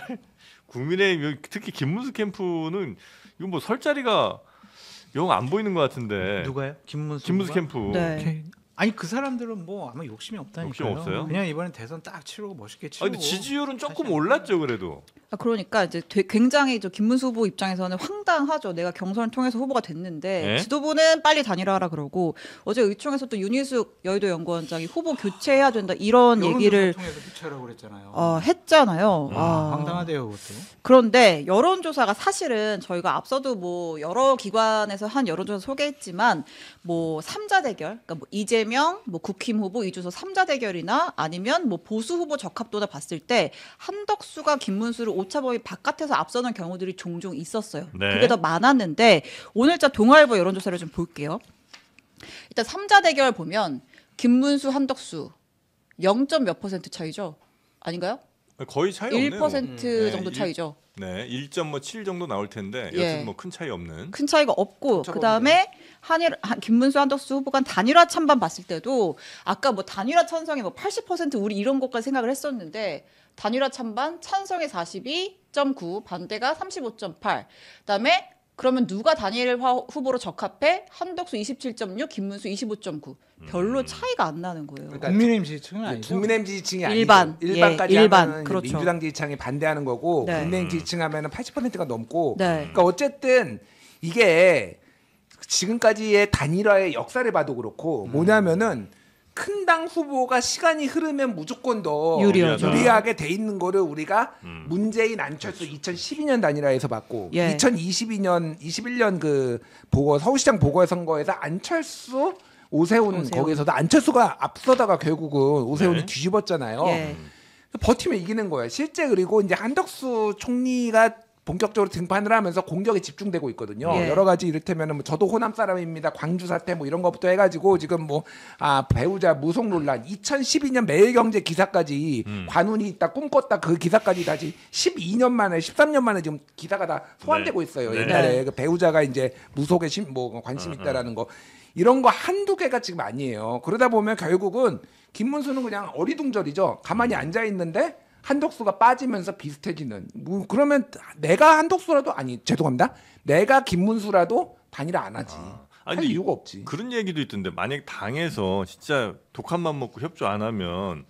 국민의힘 특히 김문수 캠프는 이거 뭐 설 자리가 영 안 보이는 것 같은데. 누가요? 김문수 캠프. 네. 아니 그 사람들은 뭐 아마 욕심이 없다니까요. 욕심 없어요? 그냥 이번엔 대선 딱 치르고 멋있게 아 치르고. 근데 지지율은 조금 사실- 올랐죠 그래도. 그러니까 이제 굉장히 김문수 후보 입장에서는 황당하죠. 내가 경선을 통해서 후보가 됐는데 네? 지도부는 빨리 단일화하라 그러고 어제 의총에서 또 윤희숙 여의도 연구원장이 후보 교체해야 된다 이런 얘기를 통해서 교체라고 그랬잖아요. 했잖아요. 황당하대요 그것도. 그런데 여론조사가 사실은 저희가 앞서도 뭐 여러 기관에서 한 여론조사 소개했지만 뭐 3자 대결, 그러니까 뭐 이재명, 뭐 국힘 후보 이주소 3자 대결이나 아니면 뭐 보수 후보 적합도나 봤을 때 한덕수가 김문수를 오차범위 바깥에서 앞서는 경우들이 종종 있었어요. 네. 그게 더 많았는데 오늘자 동아일보 여론조사를 좀 볼게요. 일단 3자 대결 보면 김문수, 한덕수 0몇 % 차이죠? 아닌가요? 거의 차이 없네요. 1% 정도 차이죠. 네, 1.7 정도 나올 텐데 예. 여튼 뭐 큰 차이 없는. 큰 차이가 없고 차가 그다음에 김문수 한덕수 후보가 단일화 찬반 봤을 때도 아까 뭐 단일화 찬성이 뭐 80% 우리 이런 것까지 생각을 했었는데 단일화 찬반 찬성이 42.9 반대가 35.8 그다음에 그러면 누가 단일화 후보로 적합해? 한덕수 27.6 김문수 25.9 별로 차이가 안 나는 거예요. 그러니까 국민의힘 지지층은 아니죠. 국민의힘 지지층이 일반, 아니고 일반까지 예, 일반, 하면 그렇죠. 민주당 지지층이 반대하는 거고 네. 국민의힘 지지층 하면은 80%가 넘고 네. 그러니까 어쨌든 이게 지금까지의 단일화의 역사를 봐도 그렇고 뭐냐면은 큰 당 후보가 시간이 흐르면 무조건 더 유리하죠. 유리하게 돼 있는 거를 우리가 음. 문재인 안철수 2012년 단일화에서 봤고 예. 2022년 21년 그 서울시장 보궐선거에서 안철수 오세훈 거기서도 안철수가 앞서다가 결국은 오세훈이 네. 뒤집었잖아요. 예. 버티면 이기는 거예요. 실제 그리고 이제 한덕수 총리가 본격적으로 등판을 하면서 공격에 집중되고 있거든요. 예. 여러 가지 이를테면은 뭐 저도 호남 사람입니다. 광주 사태 뭐 이런 것부터 해가지고 지금 뭐 배우자 무속 논란 2012년 매일경제 기사까지 관운이 있다 꿈꿨다 그 기사까지 다시 12년 만에 13년 만에 지금 기사가 다 소환되고 네. 있어요. 네. 옛날에 그 배우자가 이제 무속에 관심 있다라는 거 이런 거 한두 개가 지금 아니에요. 그러다 보면 결국은 김문수는 그냥 어리둥절이죠. 가만히 앉아 있는데 한덕수가 빠지면서 비슷해지는. 뭐 그러면 내가 한덕수라도 죄송합니다. 내가 김문수라도 단일화 안 하지. 할 근데 이유가 없지. 그런 얘기도 있던데 만약 당에서 진짜 독한만 먹고 협조 안 하면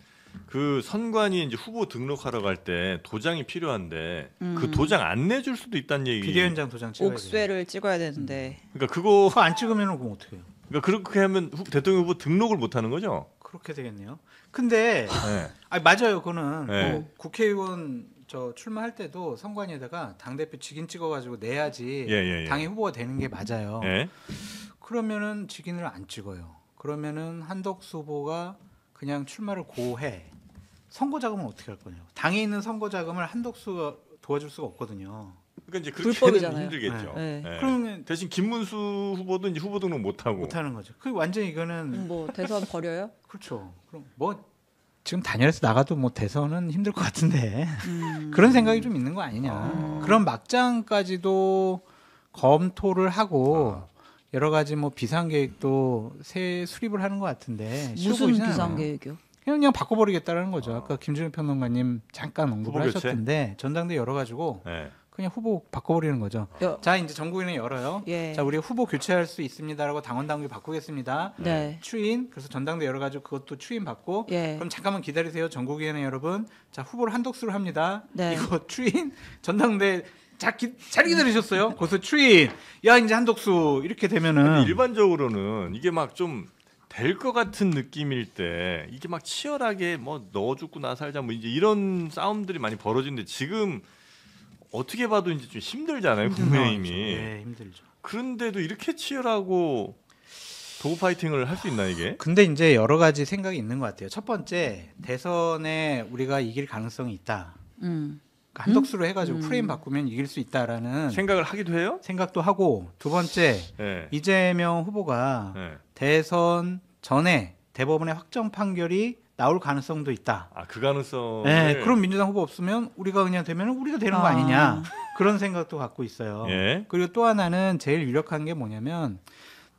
그 선관위 이제 후보 등록하러 갈 때 도장이 필요한데 그 도장 안 내줄 수도 있다는 얘기. 비대위원장 도장 찍어야 돼요. 옥쇠를 찍어야 되는데 그러니까 그거 그거 안 찍으면 그럼 어떻게 해요? 그러니까 그렇게 하면 대통령 후보 등록을 못 하는 거죠. 그렇게 되겠네요. 근데 네. 아니, 맞아요. 그거는 네. 뭐 국회의원 저 출마할 때도 선관위에다가 당 대표 직인 찍어가지고 내야지 예. 당의 후보가 되는 게 맞아요. 예. 그러면은 직인을 안 찍어요. 그러면은 한덕수 후보가 그냥 출마를 고해. 선거 자금은 어떻게 할 거냐고. 당에 있는 선거 자금을 한덕수가 도와줄 수가 없거든요. 그러니까 이제 그렇게 불법이잖아요. 힘들겠죠. 네. 예. 그러면 대신 김문수 후보도 이제 후보 등록 못 하고. 못하는 거죠. 그 완전 히 이거는 뭐 대선 버려요? 그렇죠. 그럼 뭐 지금 단열에서 나가도 뭐 대선은 힘들 것 같은데 그런 생각이 좀 있는 거 아니냐. 그런 막장까지도 검토를 하고 여러 가지 뭐 비상 계획도 새 수립을 하는 것 같은데 쉬워 무슨 보이진 비상 않아요. 계획이요? 그냥 바꿔버리겠다는 거죠. 아까 김준일 평론가님 잠깐 언급을 후보 교체? 하셨던데 전당대 열어가지고 예. 그냥 후보 바꿔버리는 거죠. 여- 자 이제 전국위원회 열어요. 예. 자 우리 후보 교체할 수 있습니다라고 당원 당규 바꾸겠습니다. 네. 추인 그래서 전당대 열어가지고 그것도 추인 받고 예. 그럼 잠깐만 기다리세요 전국위원회 여러분. 자 후보를 한덕수로 합니다. 네. 이거 추인 전당대 잘 기다리셨어요. 거기서 추인 야 이제 한덕수 이렇게 되면은 근데 일반적으로는 이게 막 좀 될 것 같은 느낌일 때 이게 막 치열하게 뭐 너 죽고 나 살자 뭐 이제 이런 싸움들이 많이 벌어지는데 지금 어떻게 봐도 이제 좀 힘들잖아요 국민의힘이. 네, 힘들죠. 그런데도 이렇게 치열하고 도구 파이팅을 할 수 있나 이게? 근데 이제 여러 가지 생각이 있는 것 같아요. 첫 번째 대선에 우리가 이길 가능성이 있다. 그러니까 한덕수로 해가지고 프레임 바꾸면 이길 수 있다라는 생각을 하기도 해요? 생각도 하고 두 번째 네. 이재명 후보가 네. 대선 전에 대법원의 확정 판결이 나올 가능성도 있다. 아그 가능성. 네, 그럼 민주당 후보 없으면 우리가 그냥 되면 우리가 되는 거 아니냐 그런 생각도 갖고 있어요. 예. 그리고 또 하나는 제일 유력한 게 뭐냐면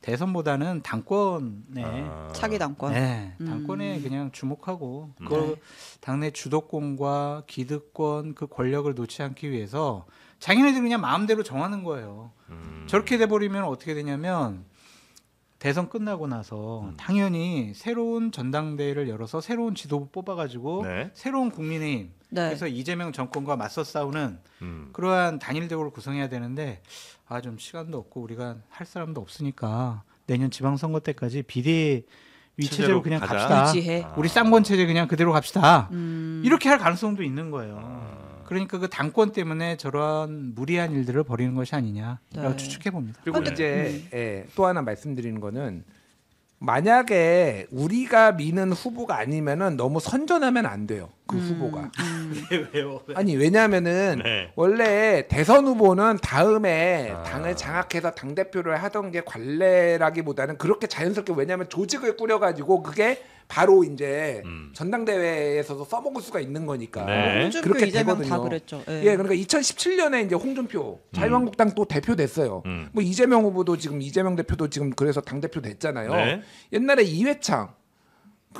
대선보다는 당권에 차기 당권. 네, 당권에 그냥 주목하고 네. 그 당내 주도권과 기득권 그 권력을 놓지 않기 위해서 자기네들이 그냥 마음대로 정하는 거예요. 저렇게 돼버리면 어떻게 되냐면 대선 끝나고 나서 당연히 새로운 전당대회를 열어서 새로운 지도부 뽑아가지고 네. 새로운 국민의힘 네. 그래서 이재명 정권과 맞서 싸우는 그러한 단일대우를 구성해야 되는데 아 좀 시간도 없고 우리가 할 사람도 없으니까 내년 지방선거 때까지 비대위 체제로 그냥 가자. 갑시다. 유지해. 우리 쌍권 체제 그냥 그대로 갑시다. 이렇게 할 가능성도 있는 거예요. 그러니까 그 당권 때문에 저러한 무리한 일들을 벌이는 것이 아니냐라고 네. 추측해 봅니다. 그리고 네. 이제 또 하나 말씀드리는 거는 만약에 우리가 미는 후보가 아니면은 너무 선전하면 안 돼요. 그 후보가. 왜요? 아니 왜냐하면은 네. 원래 대선 후보는 다음에 당을 장악해서 당 대표를 하던 게 관례라기보다는 그렇게 자연스럽게 왜냐하면 조직을 꾸려가지고 그게 바로 이제 전당대회에서도 써먹을 수가 있는 거니까 네. 홍준표, 그렇게 이재명 되거든요. 다 그랬죠. 예. 예, 그러니까 2017년에 이제 홍준표 자유한국당 또 대표 됐어요. 뭐 이재명 후보도 지금 이재명 대표도 지금 그래서 당 대표 됐잖아요. 네. 옛날에 이회창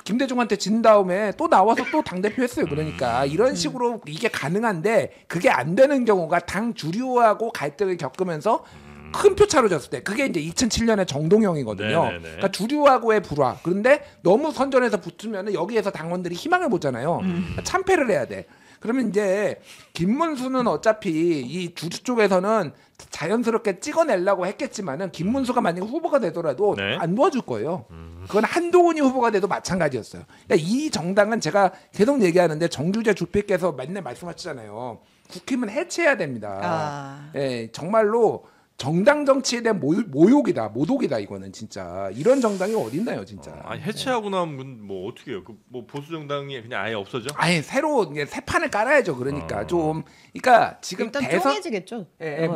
김대중한테 진 다음에 또 나와서 또 당 대표 했어요. 그러니까 이런 식으로 이게 가능한데 그게 안 되는 경우가 당 주류하고 갈등을 겪으면서 큰 표 차로 졌을 때 그게 이제 2007년에 정동영이거든요. 네네네. 그러니까 주류하고의 불화. 그런데 너무 선전해서 붙으면 여기에서 당원들이 희망을 보잖아요. 그러니까 참패를 해야 돼. 그러면 이제 김문수는 어차피 이 주주 쪽에서는 자연스럽게 찍어내려고 했겠지만은 김문수가 만약에 후보가 되더라도 네. 안 도와줄 거예요. 그건 한동훈이 후보가 돼도 마찬가지였어요. 그러니까 이 정당은 제가 계속 얘기하는데 정규재 주필께서 맨날 말씀하시잖아요. 국힘은 해체해야 됩니다. 아. 예, 정말로 정당 정치에 대한 모욕이다, 모독이다 이거는 진짜 이런 정당이 어딨나요, 진짜. 아니 해체하고 나면 뭐 어떻게 해요? 그 뭐 보수 정당이 그냥 아예 없어져? 아예 새로 이제 새 판을 깔아야죠. 그러니까 좀, 그러니까 지금 일단 대선 쪼개지겠죠.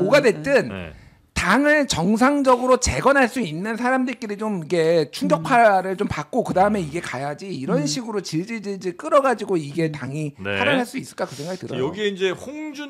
뭐가 됐든 네. 당을 정상적으로 재건할 수 있는 사람들끼리 좀 이게 충격파를 좀 받고 그 다음에 이게 가야지 이런 식으로 질질질질 끌어가지고 이게 당이 네. 살아날 수 있을까 그 생각이 들어요. 여기에 이제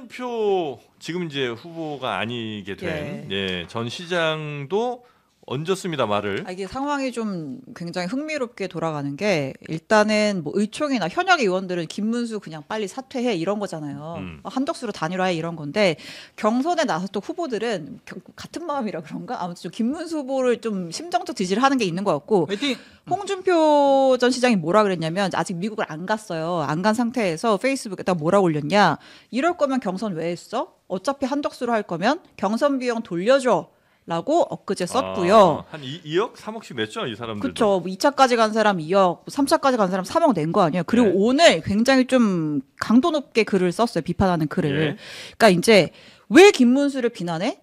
홍준표 지금 이제 후보가 아니게 된 전 시장도 얹었습니다 말을. 이게 상황이 좀 굉장히 흥미롭게 돌아가는 게 일단은 뭐 의총이나 현역 의원들은 김문수 그냥 빨리 사퇴해 이런 거잖아요. 한덕수로 단일화해 이런 건데 경선에 나섰던 후보들은 같은 마음이라 그런가? 아무튼 좀 김문수 후보를 좀 심정적 지지를 하는 게 있는 것 같고 화이팅! 홍준표 전 시장이 뭐라 그랬냐면 아직 미국을 안 갔어요. 안 간 상태에서 페이스북에다 뭐라 올렸냐? 이럴 거면 경선 왜 했어? 어차피 한덕수로 할 거면 경선 비용 돌려줘. 라고 엊그제 썼고요. 한 2억, 3억씩 냈죠, 이 사람들. 그렇죠. 2차까지 간 사람 2억, 3차까지 간 사람 3억 낸 거 아니에요. 그리고 네. 오늘 굉장히 좀 강도 높게 글을 썼어요. 비판하는 글을. 예. 그러니까 이제 왜 김문수를 비난해?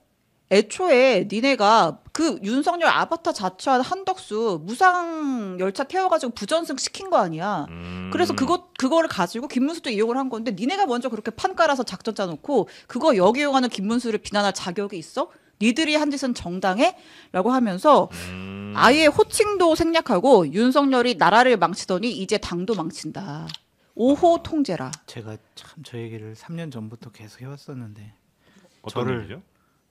애초에 니네가 그 윤석열 아바타 자처한 한덕수 무상 열차 태워가지고 부전승 시킨 거 아니야. 그래서 그거를 가지고 김문수도 이용을 한 건데 니네가 먼저 그렇게 판 깔아서 작전 짜놓고 그거 역이용하는 김문수를 비난할 자격이 있어? 니들이 한 짓은 정당해? 라고 하면서 아예 호칭도 생략하고 윤석열이 나라를 망치더니 이제 당도 망친다. 5호 통제라. 제가 참 저 얘기를 3년 전부터 계속 해왔었는데 어떤 저를 얘기죠?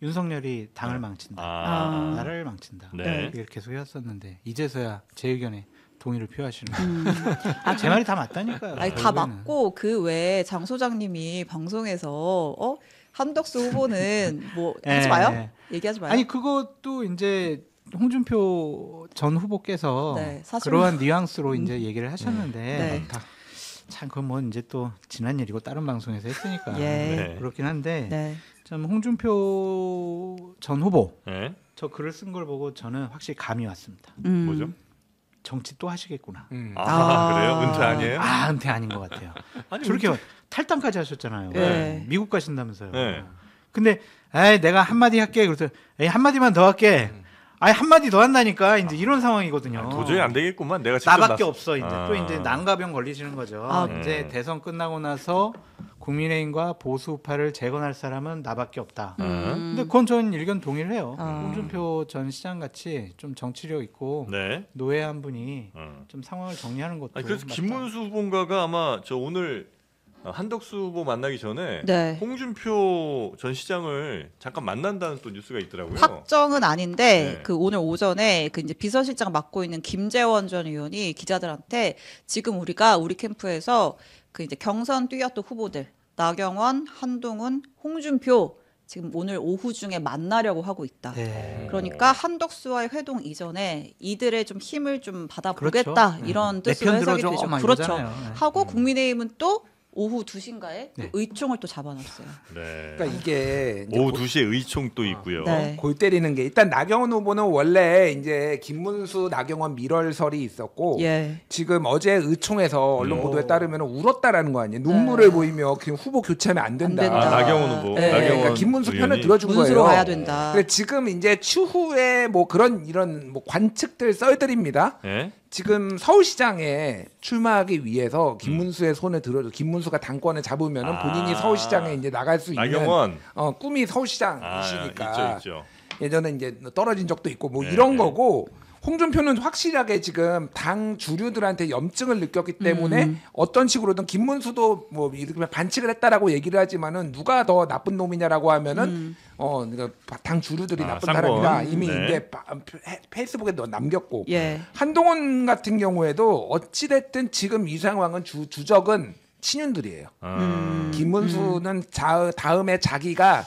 윤석열이 당을 망친다. 아. 나라를 망친다. 네. 이걸 계속 해왔었는데 이제서야 제 의견에 동의를 표하시는 거예요. 제 말이 다 맞다니까요. 아니 다 결국에는. 맞고 그 외에 장 소장님이 방송에서 한덕수 후보는 뭐 하지 예, 마요? 예. 얘기하지 마요. 아니 그것도 이제 홍준표 전 후보께서 네, 사실- 그러한 뉘앙스로 이제 얘기를 하셨는데 네. 참 그건 뭐 이제 또 지난 일이고 다른 방송에서 했으니까 예. 네. 그렇긴 한데 네. 참 홍준표 전 후보 네. 저 글을 쓴 걸 보고 저는 확실히 감이 왔습니다. 뭐죠? 정치 또 하시겠구나. 아, 그래요? 은퇴 아니에요? 아 은퇴 아닌 것 같아요. 아니, 저렇게 탈당까지 하셨잖아요. 네. 미국 가신다면서요. 네. 근데 에이, 내가 한마디 할게. 그래서 에이, 한마디만 더 할게. 아니 한마디 더 한다니까 이제 이런 상황이거든요. 도저히 안 되겠구만. 내가 직접 나밖에 나서- 없어 이제 아. 또 이제 난가병 걸리시는 거죠. 아, 이제 대선 끝나고 나서 국민의힘과 보수파를 재건할 사람은 나밖에 없다. 근데 그건 전 일견 동의를 해요. 홍준표 전 시장 같이 좀 정치력 있고 네. 노예 한 분이 어. 좀 상황을 정리하는 것도 아니, 그래서 맞다. 김문수 후보인가가 아마 저 오늘 한덕수 후보 만나기 전에 네. 홍준표 전 시장을 잠깐 만난다는 또 뉴스가 있더라고요. 확정은 아닌데 네. 그 오늘 오전에 그 이제 비서실장 맡고 있는 김재원 전 의원이 기자들한테 지금 우리 캠프에서 그 이제 경선 뛰었던 후보들 나경원, 한동훈, 홍준표 지금 오늘 오후 중에 만나려고 하고 있다. 네. 그러니까 한덕수와의 회동 이전에 이들의 좀 힘을 좀 받아보겠다 그렇죠. 이런 내 뜻으로 편 해석이 들어줘, 되죠. 막 그렇죠. 이러잖아요. 네. 하고 국민의힘은 또 오후 2시인가에 네. 의총을 또 잡아놨어요. 네. 그러니까 이게 이제 오후 2시에 의총 또 있고요. 네. 골 때리는 게 일단 나경원 후보는 원래 이제 김문수 나경원 밀월설이 있었고 예. 지금 어제 의총에서 언론 보도에 따르면 울었다라는 거 아니에요. 네. 눈물을 보이며 그냥 후보 교체하면 안 된다. 안 된다. 아, 나경원 후보. 네. 나경원 그러니까 김문수 편을 의원이. 들어준 문수로 거예요. 가야 된다. 근데 지금 이제 추후에 뭐 이런 뭐 관측들 썰들입니다. 네. 지금 서울시장에 출마하기 위해서 김문수의 손을 들어줘. 김문수가 당권을 잡으면은 본인이 아. 서울시장에 이제 나갈 수 있는 나경원. 꿈이 서울시장이시니까. 있죠. 예전에 이제 떨어진 적도 있고 뭐 네, 이런 네. 거고 홍준표는 확실하게 지금 당 주류들한테 염증을 느꼈기 때문에 어떤 식으로든 김문수도 뭐 이렇게 반칙을 했다라고 얘기를 하지만은 누가 더 나쁜 놈이냐라고 하면은 그러니까 당 주류들이 아, 나쁜 쌍권. 사람이라 이미 네. 이제 페이스북에 남겼고 예. 한동훈 같은 경우에도 어찌 됐든 지금 이 상황은 주적은 친윤들이에요. 김문수는 다음에 자기가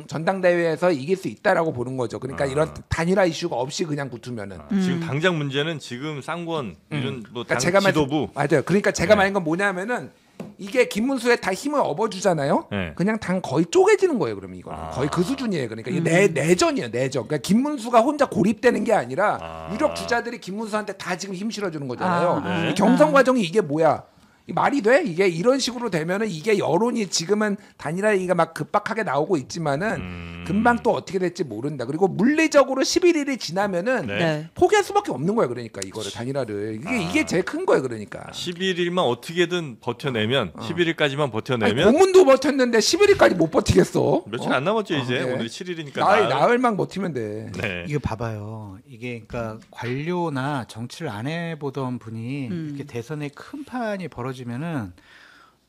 전당대회에서 이길 수 있다라고 보는 거죠. 그러니까 이런 단일화 이슈가 없이 그냥 붙으면은. 지금 당장 문제는 지금 쌍권 이런 뭐 그러니까 당 제가 지도부 맞아요. 그러니까 제가 네. 말한 건 뭐냐면은 이게 김문수에 다 힘을 업어주잖아요. 네. 그냥 당 거의 쪼개지는 거예요. 그러면 이거 아. 거의 그 수준이에요. 그러니까 이게 내전이에요. 내전. 그러니까 김문수가 혼자 고립되는 게 아니라 아. 유력 주자들이 김문수한테 다 지금 힘 실어주는 거잖아요. 아. 이 경선 과정이 이게 뭐야? 이 말이 돼? 이게 이런 식으로 되면은 이게 여론이 지금은 단일화 얘기가 막 급박하게 나오고 있지만은 금방 또 어떻게 될지 모른다. 그리고 물리적으로 11일이 지나면은 네. 네. 포기할 수밖에 없는 거야. 그러니까 이거를 단일화를 이게 제일 큰 거예요. 그러니까. 11일만 어떻게든 버텨내면 11일까지만 아니, 버텨내면 고문도 버텼는데 11일까지 못 버티겠어. 며칠 안 남았죠 이제 네. 오늘이 7일이니까 나흘만 버티면 돼. 네. 이거 봐봐요. 이게 그러니까 관료나 정치를 안 해보던 분이 이렇게 대선에 큰 판이 벌어지면은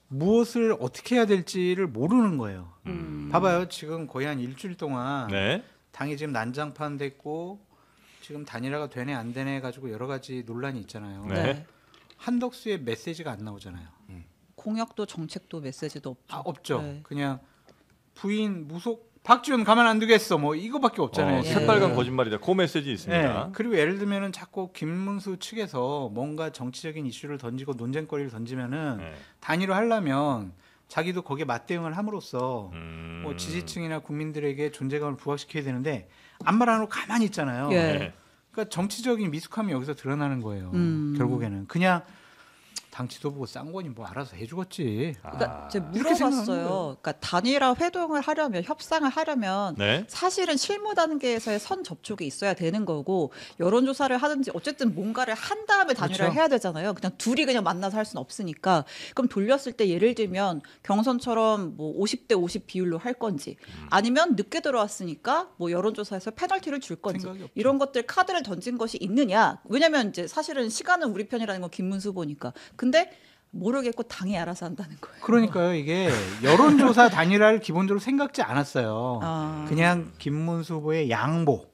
무엇을 어떻게 해야 될지를 모르는 거예요. 봐봐요. 지금 거의 한 일주일 동안 네. 당이 지금 난장판 됐고 지금 단일화가 되네 안 되네 가지고 여러 가지 논란이 있잖아요. 네. 네. 한덕수의 메시지가 안 나오잖아요. 공약도 정책도 메시지도 없죠. 아, 없죠. 네. 그냥 부인 무속 박지원 가만 안 두겠어. 뭐 이거밖에 없잖아요. 새빨간 거짓말이다. 그 메시지 네. 있습니다. 그리고 예를 들면은 자꾸 김문수 측에서 뭔가 정치적인 이슈를 던지고 논쟁거리를 던지면은 네. 단일화 하려면 자기도 거기에 맞대응을 함으로써 뭐 지지층이나 국민들에게 존재감을 부각시켜야 되는데 아무 말 안 하고 가만히 있잖아요. 예. 네. 그러니까 정치적인 미숙함이 여기서 드러나는 거예요. 결국에는 그냥 당 지도부고 쌍권이 뭐 알아서 해주겠지. 그러니까 제가 이렇게 생각하는 물어봤어요. 거예요. 그러니까 단일화 회동을 하려면 협상을 하려면 네. 사실은 실무 단계에서의 선 접촉이 있어야 되는 거고 여론조사를 하든지 어쨌든 뭔가를 한 다음에 단일화를 그렇죠. 해야 되잖아요. 그냥 둘이 그냥 만나서 할 수는 없으니까. 그럼 돌렸을 때 예를 들면 경선처럼 뭐 50대 50 비율로 할 건지 아니면 늦게 들어왔으니까 뭐 여론조사에서 페널티를 줄 건지 생각이 없죠. 이런 것들 카드를 던진 것이 있느냐. 왜냐면 이제 사실은 시간은 우리 편이라는 건 김문수 후보니까. 근데 모르겠고 당이 알아서 한다는 거예요. 그러니까요. 이게 여론조사 단일화를 기본적으로 생각지 않았어요. 아. 그냥 김문수 후보의 양보,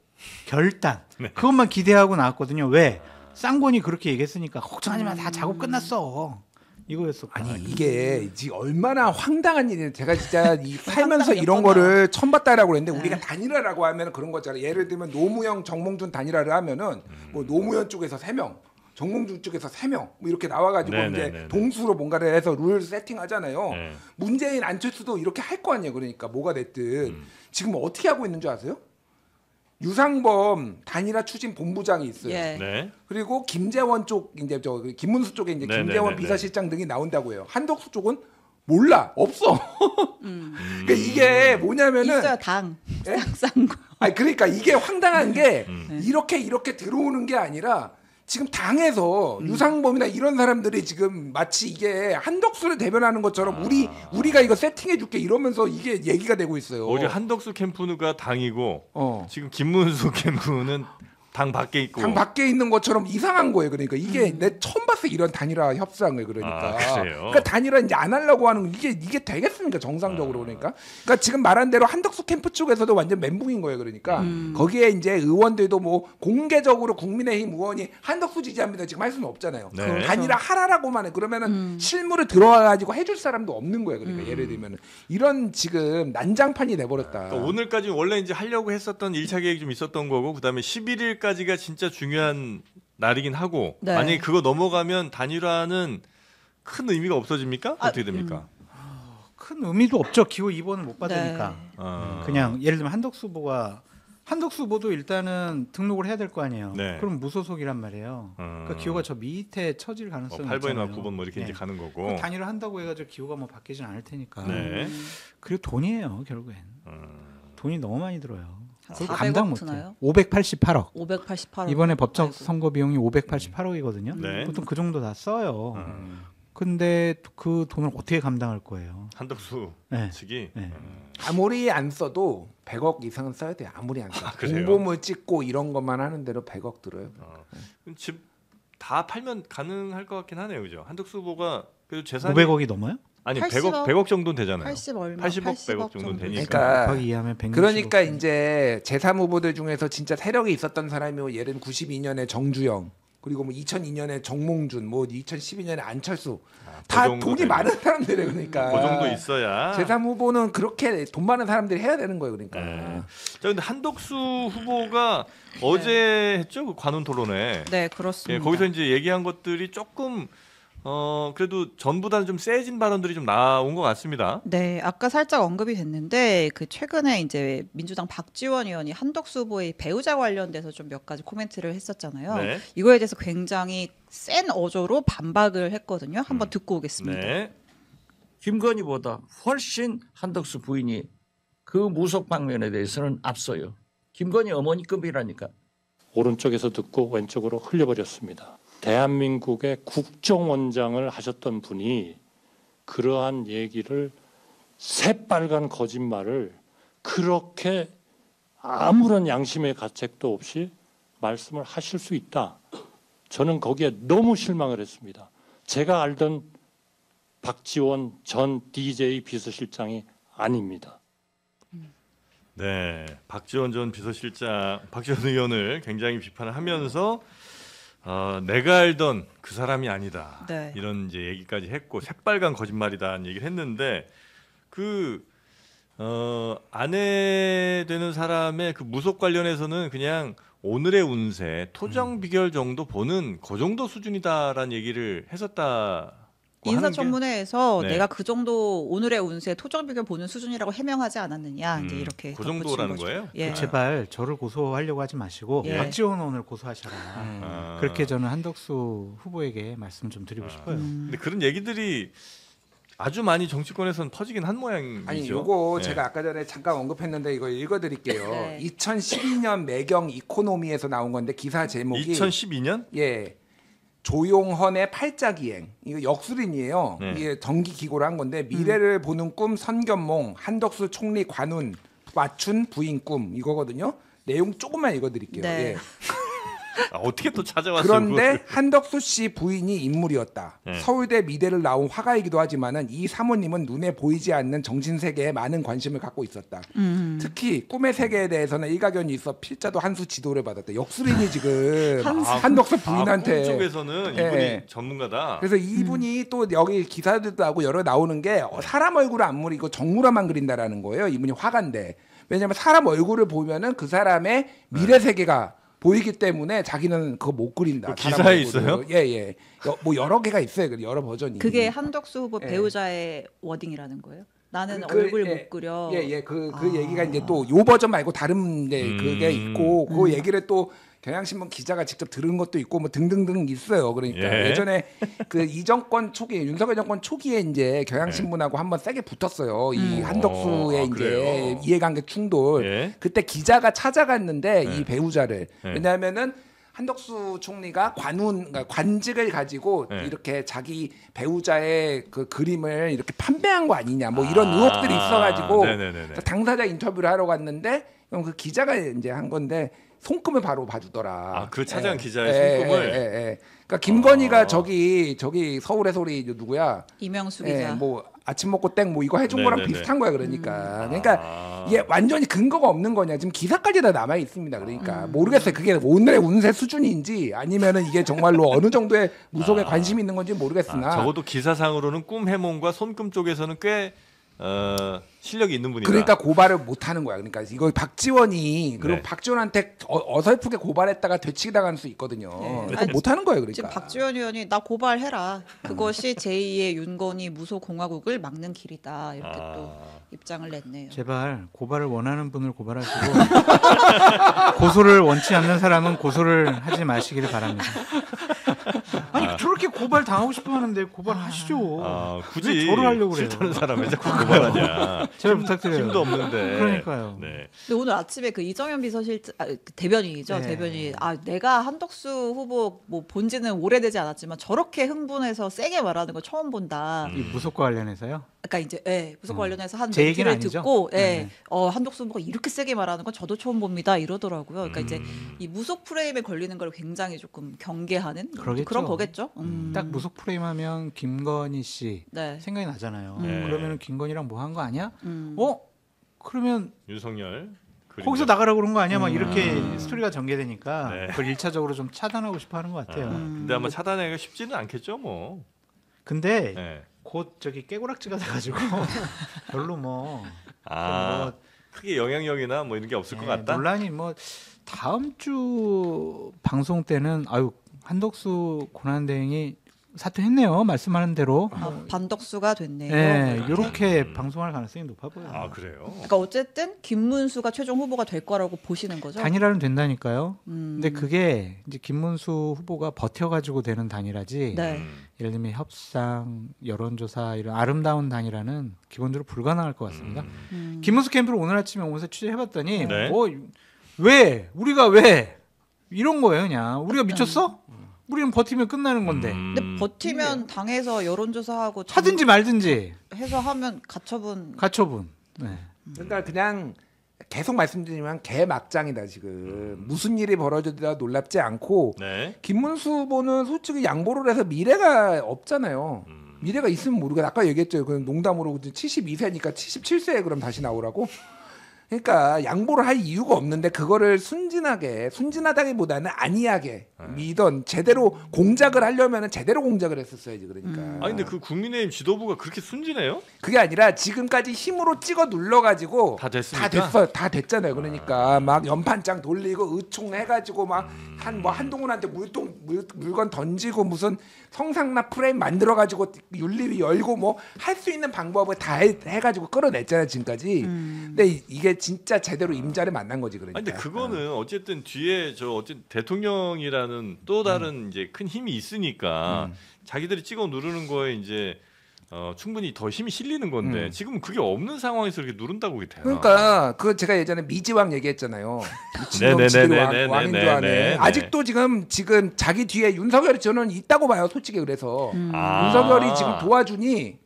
결단 그것만 기대하고 나왔거든요. 왜? 쌍권이 그렇게 얘기했으니까 걱정하지 마. 다 작업 끝났어. 이거였어. 아니 이게 지금 얼마나 황당한 일이에요. 제가 진짜 이 살면서 황당해, 이런 황당해. 거를 처음 봤다라고 그랬는데 우리가 단일화라고 하면 그런 거잖아요. 예를 들면 노무현, 정몽준 단일화를 하면은 뭐 노무현 쪽에서 3명, 정몽준 쪽에서 3명 뭐 이렇게 나와가지고 네네네네. 이제 동수로 뭔가를 해서 룰 세팅하잖아요. 네. 문재인, 안철수도 이렇게 할 거 아니에요. 그러니까 뭐가 됐든 지금 어떻게 하고 있는 줄 아세요? 유상범 단일화 추진 본부장이 있어요. 예. 네. 그리고 김재원 쪽 이제 저 김문수 쪽에 이제 네네네네. 김재원 비서실장 등이 나온다고 해요. 한덕수 쪽은 몰라 없어. 그러니까 이게 뭐냐면은 있어요 당 예? 쌍쌍거. 아니 그러니까 이게 황당한 게 이렇게 들어오는 게 아니라 지금 당에서 유상범이나 이런 사람들이 지금 마치 이게 한덕수를 대변하는 것처럼 우리가 이거 세팅해줄게 이러면서 이게 얘기가 되고 있어요. 오히려 한덕수 캠프가 당이고 지금 김문수 캠프는 당 밖에 있고. 당 밖에 있는 것처럼 이상한 거예요. 그러니까 이게 내 처음 봤어 이런 단일화 협상을 그러니까. 그래요? 그러니까 단일화 이제 안 하려고 하는 이게 되겠습니까 정상적으로 그러니까. 그러니까 지금 말한 대로 한덕수 캠프 쪽에서도 완전 멘붕인 거예요. 그러니까 거기에 이제 의원들도 뭐 공개적으로 국민의힘 의원이 한덕수 지지합니다 지금 할 수는 없잖아요. 네. 단일화 하라라고만 해. 그러면은 실무를 들어와 가지고 해줄 사람도 없는 거예요. 그러니까 예를 들면은 이런 지금 난장판이 돼버렸다. 그러니까 오늘까지 원래 이제 하려고 했었던 1차 계획이 좀 있었던 거고 그다음에 11일까지가 진짜 중요한 날이긴 하고 네. 만약에 그거 넘어가면 단일화는 큰 의미가 없어집니까? 어떻게 됩니까? 큰 의미도 없죠. 기호 2번을 못 받으니까. 어. 그냥 예를 들면 한덕수 후보도 일단은 등록을 해야 될 거 아니에요. 네. 그럼 무소속이란 말이에요. 그러니까 기호가 저 밑에 처질 가능성이 8번이나 있잖아요. 9번 뭐 이렇게 네. 이제 가는 그럼 거고. 단일화 한다고 해가지고 기호가 뭐 바뀌진 않을 테니까. 네. 그리고 돈이에요 결국엔. 돈이 너무 많이 들어요. 그걸 400억 감당 못해요. 드나요? 588억. 588억. 이번에 법적 아이고. 선거 비용이 588억이거든요. 네. 보통 그 정도 다 써요. 근데 그 돈을 어떻게 감당할 거예요? 한덕수 네. 측이 네. 아무리 안 써도 100억 이상은 써야 돼요. 아무리 안 써도. 그래요? 공보물 찍고 이런 것만 하는 대로 100억 들어요. 집 다 팔면 가능할 것 같긴 하네요, 그죠? 한덕수 후보가 그래도 재산이 500억이 넘어요? 아니 80억? 100억 정도는 되잖아요. 80 얼마? 80억 100억 정도는 되니까. 그러니까 곱하기 2하면 160억. 그러니까 이제 제3 후보들 중에서 진짜 세력이 있었던 사람이 뭐 예를 92년에 정주영 그리고 뭐 2002년에 정몽준 뭐 2012년에 안철수 다 그 정도 돈이 되면. 많은 사람들이에요. 그러니까 그 정도 있어야. 제3 후보는 그렇게 돈 많은 사람들이 해야 되는 거예요. 그러니까. 네. 자, 근데 한덕수 후보가 어제 했죠, 그 관훈 토론회. 네, 그렇습니다. 예, 거기서 이제 얘기한 것들이 조금 그래도 전보다는 좀 세진 발언들이 좀 나온 것 같습니다. 네, 아까 살짝 언급이 됐는데 그 최근에 이제 민주당 박지원 의원이 한덕수 후보의 배우자 관련돼서 좀 몇 가지 코멘트를 했었잖아요. 네. 이거에 대해서 굉장히 센 어조로 반박을 했거든요. 한번 듣고 오겠습니다. 네. 김건희보다 훨씬 한덕수 부인이 그 무속 방면에 대해서는 앞서요. 김건희 어머니급이라니까. 오른쪽에서 듣고 왼쪽으로 흘려버렸습니다. 대한민국의 국정원장을 하셨던 분이 그러한 얘기를 새빨간 거짓말을 그렇게 아무런 양심의 가책도 없이 말씀을 하실 수 있다. 저는 거기에 너무 실망을 했습니다. 제가 알던 박지원 전 DJ 비서실장이 아닙니다. 네, 박지원 전 비서실장, 박지원 의원을 굉장히 비판을 하면서 내가 알던 그 사람이 아니다. 네. 이런 이제 얘기까지 했고 새빨간 거짓말이다는 얘기를 했는데 그 아내 되는 사람의 그 무속 관련해서는 그냥 오늘의 운세, 토정 비결 정도 보는 그 정도 수준이다라는 얘기를 했었다는 인사청문회에서 네. 내가 그 정도 오늘의 운세 토정 비교 보는 수준이라고 해명하지 않았느냐 이제 이렇게 그 덧붙인 정도라는 거죠. 거예요? 예. 제발 저를 고소하려고 하지 마시고 예. 박지원 의원을 고소하셔라. 아. 그렇게 저는 한덕수 후보에게 말씀 좀 드리고 싶어요. 근데 그런 얘기들이 아주 많이 정치권에서는 퍼지긴 한 모양이죠. 아니 요거 네. 제가 아까 전에 잠깐 언급했는데 이거 읽어드릴게요. 네. 2012년 매경 이코노미에서 나온 건데 기사 제목이 2012년? 예 조용헌의 팔자기행 이거 역술인이에요. 네. 이게 정기 기고를 한 건데 미래를 보는 꿈 선견몽 한덕수 총리 관훈 맞춘 부인 꿈 이거거든요. 내용 조금만 읽어드릴게요. 네. 예. 어떻게 또 찾아왔어요? 그런데 그걸? 한덕수 씨 부인이 인물이었다. 네. 서울대 미대를 나온 화가이기도 하지만은 이 사모님은 눈에 보이지 않는 정신 세계에 많은 관심을 갖고 있었다. 특히 꿈의 세계에 대해서는 일가견이 있어 필자도 한 수 지도를 받았다. 역술인이 지금 한덕수 부인한테. 꿈 쪽에서는 예. 이분이 전문가다. 그래서 이분이 또 여기 기사들도 하고 여러 나오는 게 사람 얼굴을 안 그리고 정물화만 그린다라는 거예요. 이분이 화가인데 왜냐하면 사람 얼굴을 보면은 그 사람의 미래 세계가 보이기 때문에 자기는 그거 못 그린다. 그 기사에 있어요? 예예. 뭐 여러 개가 있어요. 여러 버전이. 그게 한덕수 후보 예. 배우자의 워딩이라는 거예요. 나는 그- 얼굴 예, 못 그려. 예예. 그 얘기가 이제 또 요 버전 말고 다른 이제 그게 있고 그 얘기를 또 경향신문 기자가 직접 들은 것도 있고 뭐 등등등 있어요. 그러니까 예. 예전에 그 이 정권 초기 윤석열 정권 초기에 이제 경향신문하고 한번 세게 붙었어요. 이 한덕수의 아, 이제 그래요? 이해관계 충돌. 예. 그때 기자가 찾아갔는데 이 배우자를 예. 왜냐하면은 한덕수 총리가 그러니까 관직을 가지고 예. 이렇게 자기 배우자의 그 그림을 이렇게 판매한 거 아니냐 뭐 이런 의혹들이 있어가지고 네네네네. 그래서 당사자 인터뷰를 하러 갔는데 그럼 그 기자가 이제 한 건데 손금을 바로 봐주더라. 아, 그 찾아간 기자의 손금을? 그러니까 김건희가 저기 서울의 소리 누구야? 이명수 예, 기자. 뭐 아침 먹고 땡 뭐 이거 해준 거랑 네네네. 비슷한 거야 그러니까. 그러니까 아. 이게 완전히 근거가 없는 거냐. 지금 기사까지 다 남아 있습니다. 그러니까 음. 모르겠어요. 그게 오늘의 운세 수준인지 아니면은 이게 정말로 어느 정도의 무속에 관심이 있는 건지 모르겠으나. 적어도 기사상으로는 꿈 해몽과 손금 쪽에서는 꽤 실력이 있는 분이다. 그러니까 고발을 못 하는 거야. 그러니까 이거 박지원이 그리고 네. 박지원한테 어설프게 고발했다가 되치기 당할 수 있거든요. 그래서 아니, 못 하는 거예요. 그러니까. 지금 박지원 의원이 나 고발해라. 그것이 제2의 윤건희 무소공화국을 막는 길이다. 이렇게 또 입장을 냈네요. 제발 고발을 원하는 분을 고발하시고 고소를 원치 않는 사람은 고소를 하지 마시기를 바랍니다. 아니 저렇게 고발 당하고 싶어 하는데 고발하시죠. 굳이 왜 저를 하려고 그래요? 싫다는 사람 왜 자꾸 고발하냐. 제발 부탁드려요. 힘도 없는데. 그러니까요. 네. 근데 오늘 아침에 그 이정현 비서실장 그 대변인이죠. 네. 대변인 내가 한덕수 후보 뭐 본지는 오래되지 않았지만 저렇게 흥분해서 세게 말하는 거 처음 본다. 이 무속과 관련해서요. 그러니까 이제 무슨 관련해서 한 제 얘기는 멘트를 아니죠? 듣고 네. 한덕수 후보가 이렇게 세게 말하는 건 저도 처음 봅니다 이러더라고요. 그러니까 이제 이 무속 프레임에 걸리는 걸 굉장히 조금 경계하는 그러겠죠. 그런 거겠죠. 딱 무속 프레임하면 김건희 씨 네. 생각이 나잖아요. 네. 그러면 김건희랑 뭐 한 거 아니야? 음. 음. 그러면 윤석열 거기서 나가라고 그런 거 아니야? 막 이렇게 스토리가 전개되니까 네. 그걸 1차적으로 좀 차단하고 싶어 하는 것 같아요. 근데 아마 차단하기가 쉽지는 않겠죠, 뭐. 근데 네. 곧 저기 깨고락지가 돼가지고 별로 뭐 크게 영향력이나 뭐 이런 게 없을 것 예, 같다. 논란이 뭐 다음 주 방송 때는 한덕수 고난대행이 사퇴했네요. 말씀하는 대로. 반덕수가 됐네요. 예, 이렇게 방송할 가능성이 높아 보여요. 아, 그래요? 그러니까 어쨌든 김문수가 최종 후보가 될 거라고 보시는 거죠. 단일화는 된다니까요. 음. 근데 그게 이제 김문수 후보가 버텨가지고 되는 단일화지. 네. 예를 들면 협상, 여론조사 이런 아름다운 단일화는 기본적으로 불가능할 것 같습니다. 김문수 캠프를 오늘 아침에 오면서 취재해봤더니 네. 우리가 왜 이런 거예요 그냥. 우리가 미쳤어? 우리는 버티면 끝나는 건데. 근데 버티면 당에서 여론조사하고 하든지 말든지 해서 하면 가처분. 가처분. 네. 그러니까 그냥 계속 말씀드리지만 개막장이다 지금. 무슨 일이 벌어져도 놀랍지 않고 네. 김문수 후보는 솔직히 양보를 해서 미래가 없잖아요. 미래가 있으면 모르겠. 아까 얘기했죠. 그 농담으로 72세니까 77세에 그럼 다시 나오라고. 그러니까 양보를 할 이유가 없는데 그거를 순진하다기보다는 안이하게 믿던 제대로 공작을 하려면은 제대로 공작을 했었어야지 그러니까. 아니 근데 그 국민의힘 지도부가 그렇게 순진해요? 그게 아니라 지금까지 힘으로 찍어 눌러가지고 다 됐습니까? 다 됐잖아요. 그러니까 막 연판장 돌리고 의총해가지고 막 한동훈한테 물건 던지고 무슨 성상납 프레임 만들어가지고 윤리위 열고 뭐 할 수 있는 방법을 다 해가지고 끌어냈잖아요 지금까지. 근데 이게 진짜 제대로 임자를 만난 거지 그러니까. 아니 근데 그거는 어쨌든 뒤에 어쨌든 대통령이라는 또 다른 이제 큰 힘이 있으니까 자기들이 찍어 누르는 거에 이제 충분히 더 힘이 실리는 건데 지금은 그게 없는 상황에서 이렇게 누른다고 그게 되나? 그러니까 그 제가 예전에 미지왕 얘기했잖아요. 네네네네네네. 왕인 줄 아네. 아직도 지금 자기 뒤에 윤석열이 저는 있다고 봐요. 솔직히 그래서 윤석열이 지금 도와주니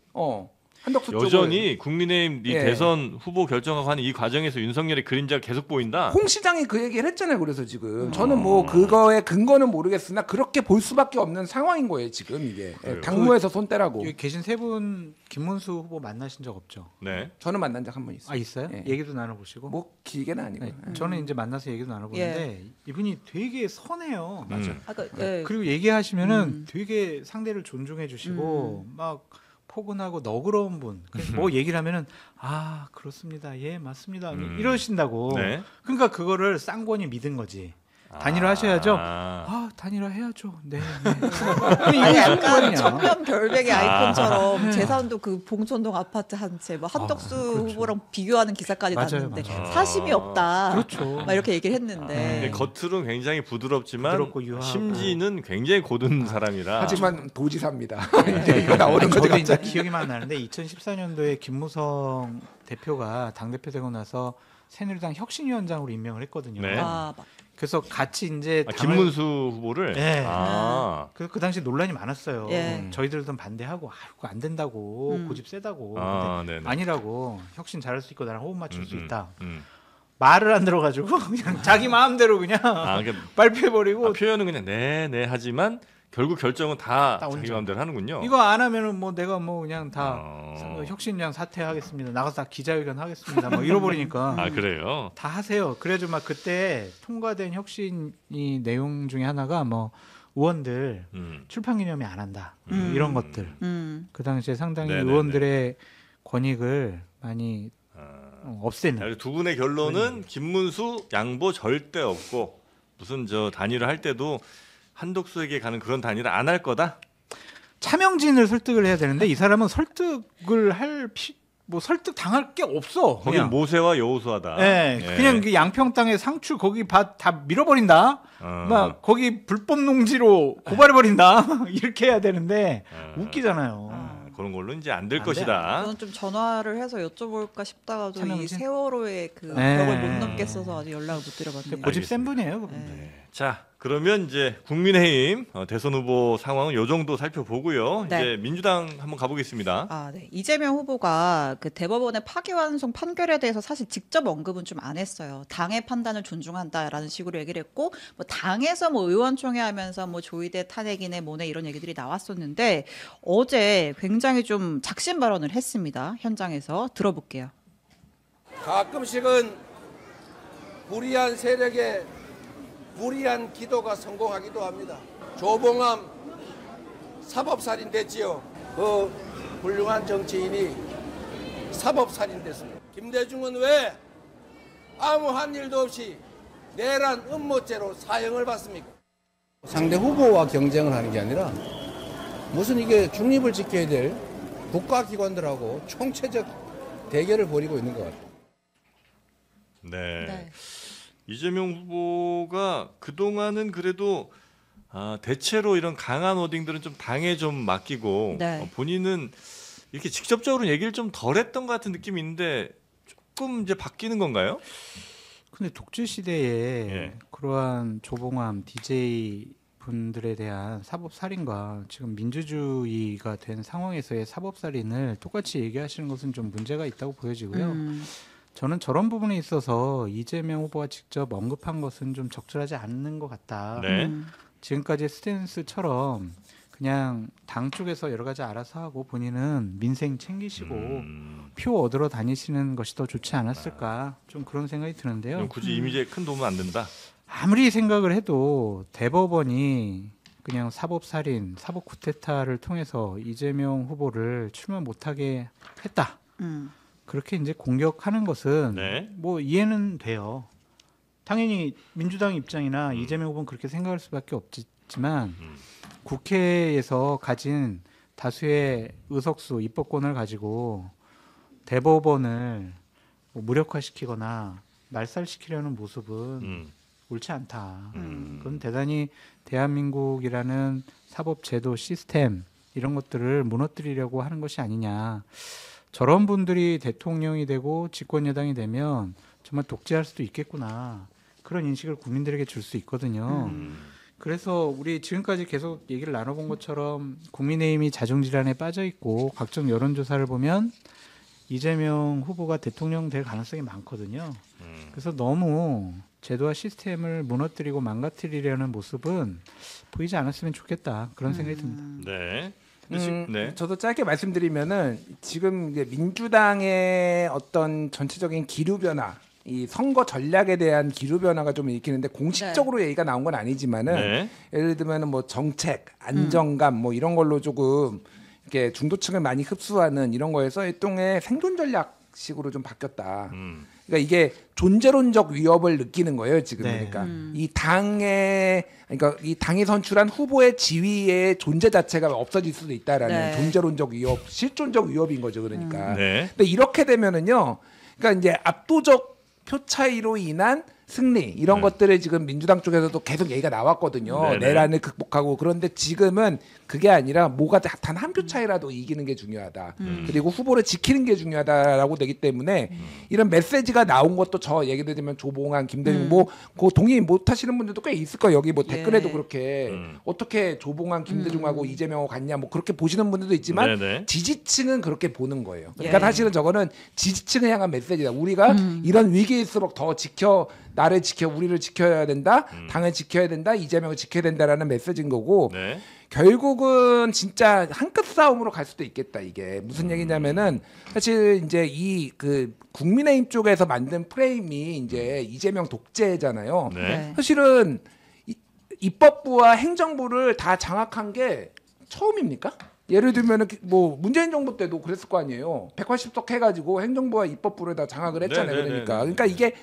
한덕수 여전히 국민의힘 이 예. 대선 후보 결정하고 하는 이 과정에서 윤석열의 그림자가 계속 보인다. 홍 시장이 그 얘기를 했잖아요. 그래서 지금 저는 뭐 그거의 근거는 모르겠으나 그렇게 볼 수밖에 없는 상황인 거예요. 지금 이게 그래요. 당무에서 손 떼라고. 여기 계신 세 분 김문수 후보 만나신 적 없죠? 네. 저는 만난 적 한 번 있어요. 아 있어요? 예. 얘기도 나눠보시고. 뭐 길게는 아니고. 네, 저는 이제 만나서 얘기도 나눠보는데 이분이 되게 선해요. 맞아. 아까 예. 그리고 얘기하시면은 되게 상대를 존중해주시고 막 포근하고 너그러운 분. 그래서 뭐 얘기를 하면은 아 그렇습니다. 예 맞습니다. 이러신다고. 네. 그러니까 그거를 쌍권이 믿은 거지. 단일화 하셔야죠. 아. 아 단일화 해야죠. 네. 아니, 이게 약간 무슨 천면 결백의 아이콘처럼 재산도 그 봉천동 아파트 한 채, 뭐 한덕수 그렇죠. 후보랑 비교하는 기사까지 맞아요, 났는데 맞아요. 사심이 없다. 그렇죠. 막 이렇게 얘기를 근데 했는데. 겉으로는 굉장히 부드럽지만 부드럽고 유하고. 심지는 굉장히 고든 사람이라. 하지만 도지사입니다. 이제 이거 나오는 거죠. 저도 이제 갑자기. 기억이 나는데 2014년도에 김무성 대표가 당 대표 되고 나서 새누리당 혁신위원장으로 임명을 했거든요. 네. 아, 막 그래서 같이 이제 김문수 후보를. 네. 아. 그 당시 논란이 많았어요. 예. 저희들도 반대하고 그거 안 된다고 고집 세다고 아, 근데 네네. 아니라고 혁신 잘할 수 있고 나랑 호흡 맞출 수 있다. 말 말을 안 들어가지고 그냥 자기 마음대로 그냥 그러니까 발표해버리고 표현은 그냥 네 하지만 결국 결정은 다 딱 자기 혼자. 마음대로 하는군요. 이거 안 하면은 뭐 내가 뭐 그냥 다 어. 혁신위원 사퇴하겠습니다. 나가서 다 기자회견 하겠습니다. 뭐 잃어버리니까 아 그래요. 다 하세요. 그래가지고 막 그때 통과된 혁신이 내용 중에 하나가 뭐 의원들 출판 기념회 안 한다 이런 것들. 그 당시에 상당히 네네네. 의원들의 권익을 많이 없애는. 자, 두 분의 결론은 김문수 양보 절대 없고 무슨 단일화 할 때도 한덕수에게 가는 그런 단일화 안 할 거다. 차명진을 설득을 해야 되는데 이 사람은 설득을 뭐 설득 당할 게 없어. 거긴 그냥. 모세와 여호수아다. 예, 예. 그냥 그 양평 땅에 상추 거기 다 밀어버린다. 막 거기 불법 농지로 고발해버린다. 이렇게 해야 되는데 웃기잖아요. 그런 걸로 이제 안 될 안 돼. 것이다. 저는 좀 전화를 해서 여쭤볼까 싶다가도 이 차명진? 세월호의 그 네. 벽을 못 넘겠어서 아직 연락을 못 드려봤는데. 고집 센 분이에요. 그분. 네. 자, 그러면 이제 국민의힘 대선 후보 상황은 요 정도 살펴보고요. 네. 이제 민주당 한번 가보겠습니다. 아, 네. 이재명 후보가 그 대법원의 파기환송 판결에 대해서 사실 직접 언급은 좀 안 했어요. 당의 판단을 존중한다라는 식으로 얘기를 했고, 뭐 당에서 뭐 의원총회 하면서 뭐 조의대 탄핵이네 뭐네 이런 얘기들이 나왔었는데 어제 굉장히 좀 작심 발언을 했습니다. 현장에서 들어볼게요. 가끔씩은 불의한 세력의 무리한 기도가 성공하기도 합니다. 조봉암 사법살인 됐지요. 그 훌륭한 정치인이 사법살인 됐습니다. 김대중은 왜 아무 한 일도 없이 내란 음모죄로 사형을 받습니까? 상대 후보와 경쟁을 하는 게 아니라 무슨 이게 중립을 지켜야 될 국가기관들하고 총체적 대결을 벌이고 있는 것 같아요. 네. 네. 이재명 후보가 그동안은 그래도 대체로 이런 강한 워딩들은 좀 당에 좀 맡기고 네. 본인은 이렇게 직접적으로 얘기를 좀 덜했던 것 같은 느낌이 있는데 조금 이제 바뀌는 건가요? 근데 독재 시대에 예. 그러한 조봉암 DJ 분들에 대한 사법 살인과 지금 민주주의가 된 상황에서의 사법 살인을 똑같이 얘기하시는 것은 좀 문제가 있다고 보여지고요. 저는 저런 부분에 있어서 이재명 후보가 직접 언급한 것은 좀 적절하지 않는 것 같다. 네. 지금까지의 스탠스처럼 그냥 당 쪽에서 여러 가지 알아서 하고 본인은 민생 챙기시고 표 얻으러 다니시는 것이 더 좋지 않았을까 좀 그런 생각이 드는데요. 그럼 굳이 이미지에 큰 도움은 안 된다. 아무리 생각을 해도 대법원이 그냥 사법살인, 사법쿠데타를 통해서 이재명 후보를 출마 못하게 했다. 그렇게 이제 공격하는 것은 네. 뭐 이해는 돼요. 당연히 민주당 입장이나 이재명 후보는 그렇게 생각할 수밖에 없지만 국회에서 가진 다수의 의석수, 입법권을 가지고 대법원을 뭐 무력화시키거나 말살시키려는 모습은 옳지 않다. 그건 대단히 대한민국이라는 사법제도 시스템 이런 것들을 무너뜨리려고 하는 것이 아니냐. 저런 분들이 대통령이 되고 집권여당이 되면 정말 독재할 수도 있겠구나. 그런 인식을 국민들에게 줄 수 있거든요. 그래서 우리 지금까지 계속 얘기를 나눠본 것처럼 국민의힘이 자중질환에 빠져 있고 각종 여론조사를 보면 이재명 후보가 대통령 될 가능성이 많거든요. 그래서 너무 제도와 시스템을 무너뜨리고 망가뜨리려는 모습은 보이지 않았으면 좋겠다. 그런 생각이 듭니다. 네. 네. 저도 짧게 말씀드리면은 지금 이제 민주당의 어떤 전체적인 기류 변화, 이 선거 전략에 대한 기류 변화가 좀 일으키는데 공식적으로 얘기가 나온 건 아니지만은 네. 예를 들면은 뭐 정책, 안정감 뭐 이런 걸로 조금 이렇게 중도층을 많이 흡수하는 이런 거에서 일종의 생존 전략식으로 좀 바뀌었다. 그러니까 이게 존재론적 위협을 느끼는 거예요 지금. 네. 그러니까 이 당의 그러니까 이 당이 선출한 후보의 지위의 존재 자체가 없어질 수도 있다라는 네. 존재론적 위협, 실존적 위협인 거죠. 그러니까. 네. 근데 이렇게 되면은요, 그러니까 이제 압도적 표 차이로 인한 승리 이런 것들을 지금 민주당 쪽에서도 계속 얘기가 나왔거든요. 네네. 내란을 극복하고. 그런데 지금은 그게 아니라 뭐가 단 한 표 차이라도 이기는 게 중요하다. 그리고 후보를 지키는 게 중요하다라고 되기 때문에 이런 메시지가 나온 것도 저 얘기를 들으면 조봉환, 김대중 그 동의 못 하시는 분들도 꽤 있을 거예요. 여기 뭐 댓글에도 예. 그렇게 어떻게 조봉환, 김대중하고 이재명하고 같냐 뭐 그렇게 보시는 분들도 있지만 네네. 지지층은 그렇게 보는 거예요. 그러니까 예. 사실은 저거는 지지층을 향한 메시지다. 우리가 이런 위기일수록 더 나를 지켜, 우리를 지켜야 된다, 당을 지켜야 된다, 이재명을 지켜야 된다라는 메시지인 거고 네. 결국은 진짜 한 끗 싸움으로 갈 수도 있겠다. 이게 무슨 얘기냐면은 사실 이제 이 그 국민의힘 쪽에서 만든 프레임이 이제 이재명 독재잖아요. 네. 사실은 입법부와 행정부를 다 장악한 게 처음입니까? 예를 들면은 뭐 문재인 정부 때도 그랬을 거 아니에요. 180석 해가지고 행정부와 입법부를 다 장악을 했잖아요. 네, 네, 그러니까, 네, 네. 그러니까 이게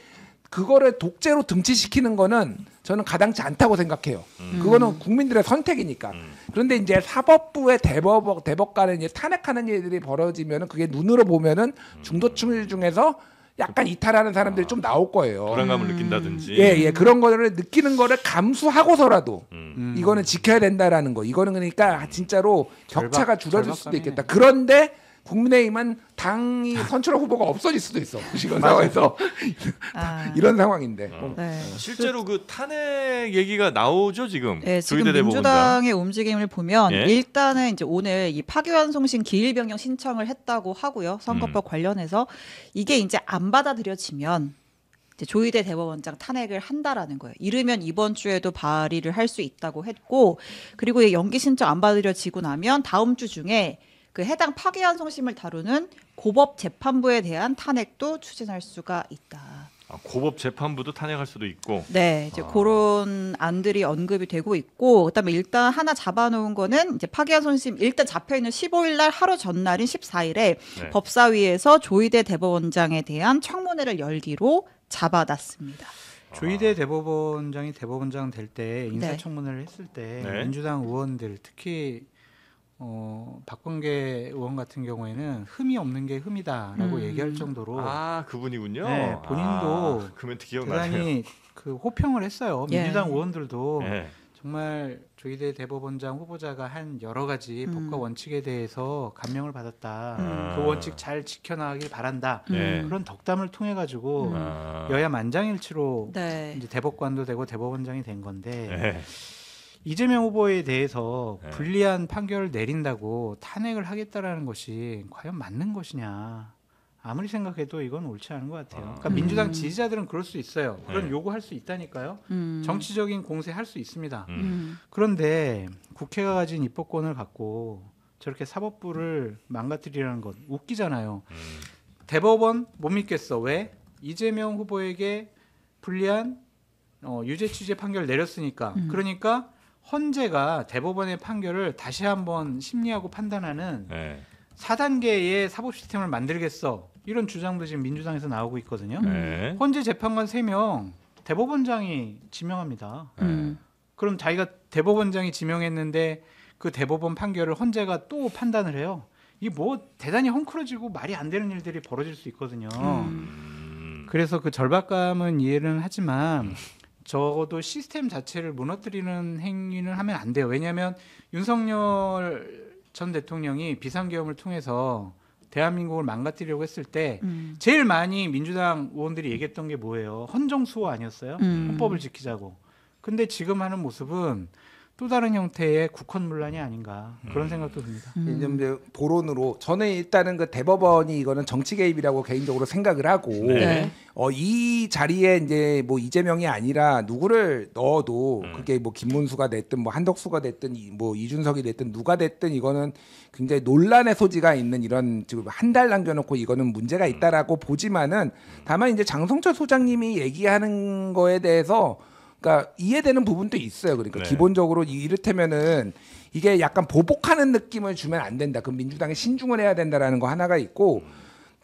그거를 독재로 등치시키는 거는 저는 가당치 않다고 생각해요. 그거는 국민들의 선택이니까. 그런데 이제 사법부의 대법관을 이제 탄핵하는 일들이 벌어지면은 그게 눈으로 보면은 중도층 중에서 약간 이탈하는 사람들이 좀 나올 거예요. 불안감을 느낀다든지. 예, 그런 거를 느끼는 거를 감수하고서라도 이거는 지켜야 된다라는 거. 이거는 그러니까 진짜로 격차가 줄어들 수도 절박하네. 있겠다. 그런데 국민의힘은 당이 선출한 후보가 없어질 수도 있어. 지금 상황에서 이런 상황인데. 네. 실제로 그 탄핵 얘기가 나오죠 지금. 네, 지금 조희대 대법원장. 민주당의 움직임을 보면 예. 일단은 이제 오늘 이 파기환송심 기일 변경 신청을 했다고 하고요. 선거법 관련해서 이게 이제 안 받아들여지면 이제 조희대 대법원장 탄핵을 한다라는 거예요. 이르면 이번 주에도 발의를 할 수 있다고 했고, 그리고 이 연기 신청 안 받아들여지고 나면 다음 주 중에 그 해당 파기환송심을 다루는 고법 재판부에 대한 탄핵도 추진할 수가 있다. 고법 재판부도 탄핵할 수도 있고. 네, 이제 그런 안들이 언급이 되고 있고, 그다음에 일단 하나 잡아놓은 거는 이제 파기환송심 일단 잡혀 있는 15일 날 하루 전날인 14일에 네. 법사위에서 조희대 대법원장에 대한 청문회를 열기로 잡아놨습니다. 조희대 대법원장이 대법원장 될 때 인사청문회를 했을 때 네. 민주당 의원들 특히 박범계 의원 같은 경우에는 흠이 없는 게 흠이다라고 얘기할 정도로 아 그분이군요. 네, 본인도 그 멘트 기억나네요. 대단히 그 호평을 했어요. 예. 민주당 의원들도 네. 정말 조희대 대법원장 후보자가 한 여러 가지 법과 원칙에 대해서 감명을 받았다. 그 원칙 잘 지켜나가길 바란다. 네. 그런 덕담을 통해 가지고 아. 여야 만장일치로 네. 이제 대법관도 되고 대법원장이 된 건데 네. 이재명 후보에 대해서 네. 불리한 판결을 내린다고 탄핵을 하겠다라는 것이 과연 맞는 것이냐. 아무리 생각해도 이건 옳지 않은 것 같아요. 그러니까 민주당 지지자들은 그럴 수 있어요. 그런 네. 요구할 수 있다니까요. 음. 정치적인 공세할 수 있습니다. 음. 그런데 국회가 가진 입법권을 갖고 저렇게 사법부를 망가뜨리라는 건 웃기잖아요. 대법원 못 믿겠어. 왜? 이재명 후보에게 불리한 유죄 취재 판결 내렸으니까. 그러니까 헌재가 대법원의 판결을 다시 한번 심리하고 판단하는 네. 4단계의 사법 시스템을 만들겠어. 이런 주장도 지금 민주당에서 나오고 있거든요. 네. 헌재 재판관 3명 대법원장이 지명합니다. 그럼 자기가 대법원장이 지명했는데 그 대법원 판결을 헌재가 또 판단을 해요. 이게 뭐 대단히 헝클어지고 말이 안 되는 일들이 벌어질 수 있거든요. 그래서 그 절박감은 이해는 하지만 적어도 시스템 자체를 무너뜨리는 행위는 하면 안 돼요. 왜냐하면 윤석열 전 대통령이 비상계엄을 통해서 대한민국을 망가뜨리려고 했을 때 제일 많이 민주당 의원들이 얘기했던 게 뭐예요? 헌정수호 아니었어요? 헌법을 지키자고. 근데 지금 하는 모습은 또 다른 형태의 국헌문란이 아닌가 그런 생각도 듭니다. 이제 보론으로 저는 일단은 그 대법원이 이거는 정치 개입이라고 개인적으로 생각을 하고 네. 이 자리에 이제 뭐 이재명이 아니라 누구를 넣어도 그게 뭐 김문수가 됐든 뭐 한덕수가 됐든 뭐 이준석이 됐든 누가 됐든 이거는 굉장히 논란의 소지가 있는 이런 지금 한 달 남겨놓고 이거는 문제가 있다라고 보지만은 다만 이제 장성철 소장님이 얘기하는 거에 대해서 그러니까 이해되는 부분도 있어요. 그러니까 네. 기본적으로 이를테면은 이게 약간 보복하는 느낌을 주면 안 된다. 그럼 민주당이 신중을 해야 된다라는 거 하나가 있고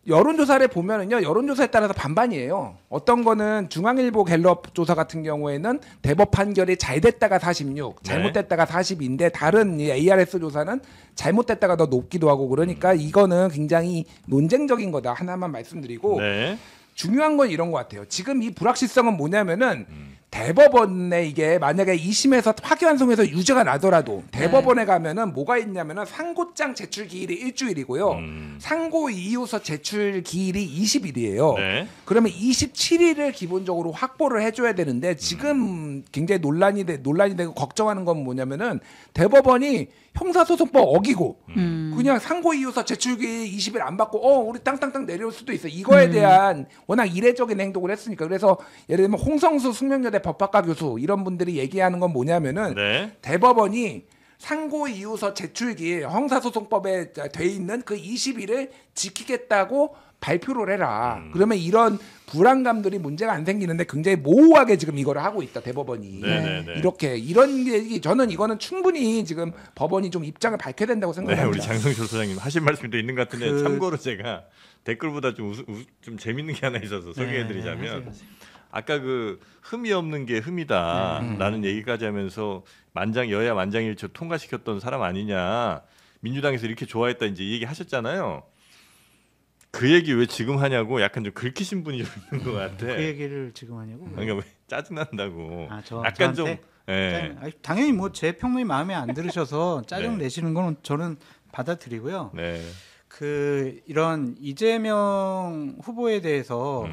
여론조사를 보면은요. 여론조사에 따라서 반반이에요. 어떤 거는 중앙일보 갤럽 조사 같은 경우에는 대법 판결이 잘 됐다가 46, 잘못됐다가 40인데 다른 이 ARS 조사는 잘못됐다가 더 높기도 하고 그러니까 이거는 굉장히 논쟁적인 거다. 하나만 말씀드리고 네. 중요한 건 이런 것 같아요. 지금 이 불확실성은 뭐냐면은 대법원에 이게 만약에 2심에서 파기환송해서 유죄가 나더라도 대법원에 가면은 뭐가 있냐면은 상고장 제출 기일이 일주일이고요. 상고 이유서 제출 기일이 20일이에요. 네. 그러면 27일을 기본적으로 확보를 해줘야 되는데 지금 굉장히 논란이 되고 걱정하는 건 뭐냐면은 대법원이 형사소송법 어기고 그냥 상고 이유서 제출기 20일 안 받고 우리 땅땅땅 내려올 수도 있어. 이거에 대한 워낙 이례적인 행동을 했으니까. 그래서 예를 들면 홍성수 숙명여대 법학과 교수 이런 분들이 얘기하는 건 뭐냐면은 네. 대법원이 상고 이유서 제출기일 형사소송법에 돼 있는 그 20일을 지키겠다고 발표를 해라. 그러면 이런 불안감들이 문제가 안 생기는데 굉장히 모호하게 지금 이거를 하고 있다. 대법원이. 네네네. 이렇게 이런 게 저는 이거는 충분히 지금 법원이 좀 입장을 밝혀야 된다고 네, 생각합니다. 우리 장성철 소장님 하실 말씀도 있는 것 같은데 참고로 제가 댓글보다 좀 재밌는 게 하나 있어서 소개해드리자면 하세요. 아까 그 흠이 없는 게 흠이다라는 얘기까지 하면서 여야 만장일치 통과시켰던 사람 아니냐 민주당에서 이렇게 좋아했다 이제 이 얘기 하셨잖아요. 그 얘기 왜 지금 하냐고 약간 좀 긁히신 분이 좀 있는 것 같아. 그 얘기를 지금 하냐고? 그러니까 왜 짜증난다고. 저한테? 약간 좀. 예. 아니, 당연히 뭐 제 평론이 마음에 안 들으셔서 짜증 네. 내시는 거는 저는 받아들이고요. 네. 이런 이재명 후보에 대해서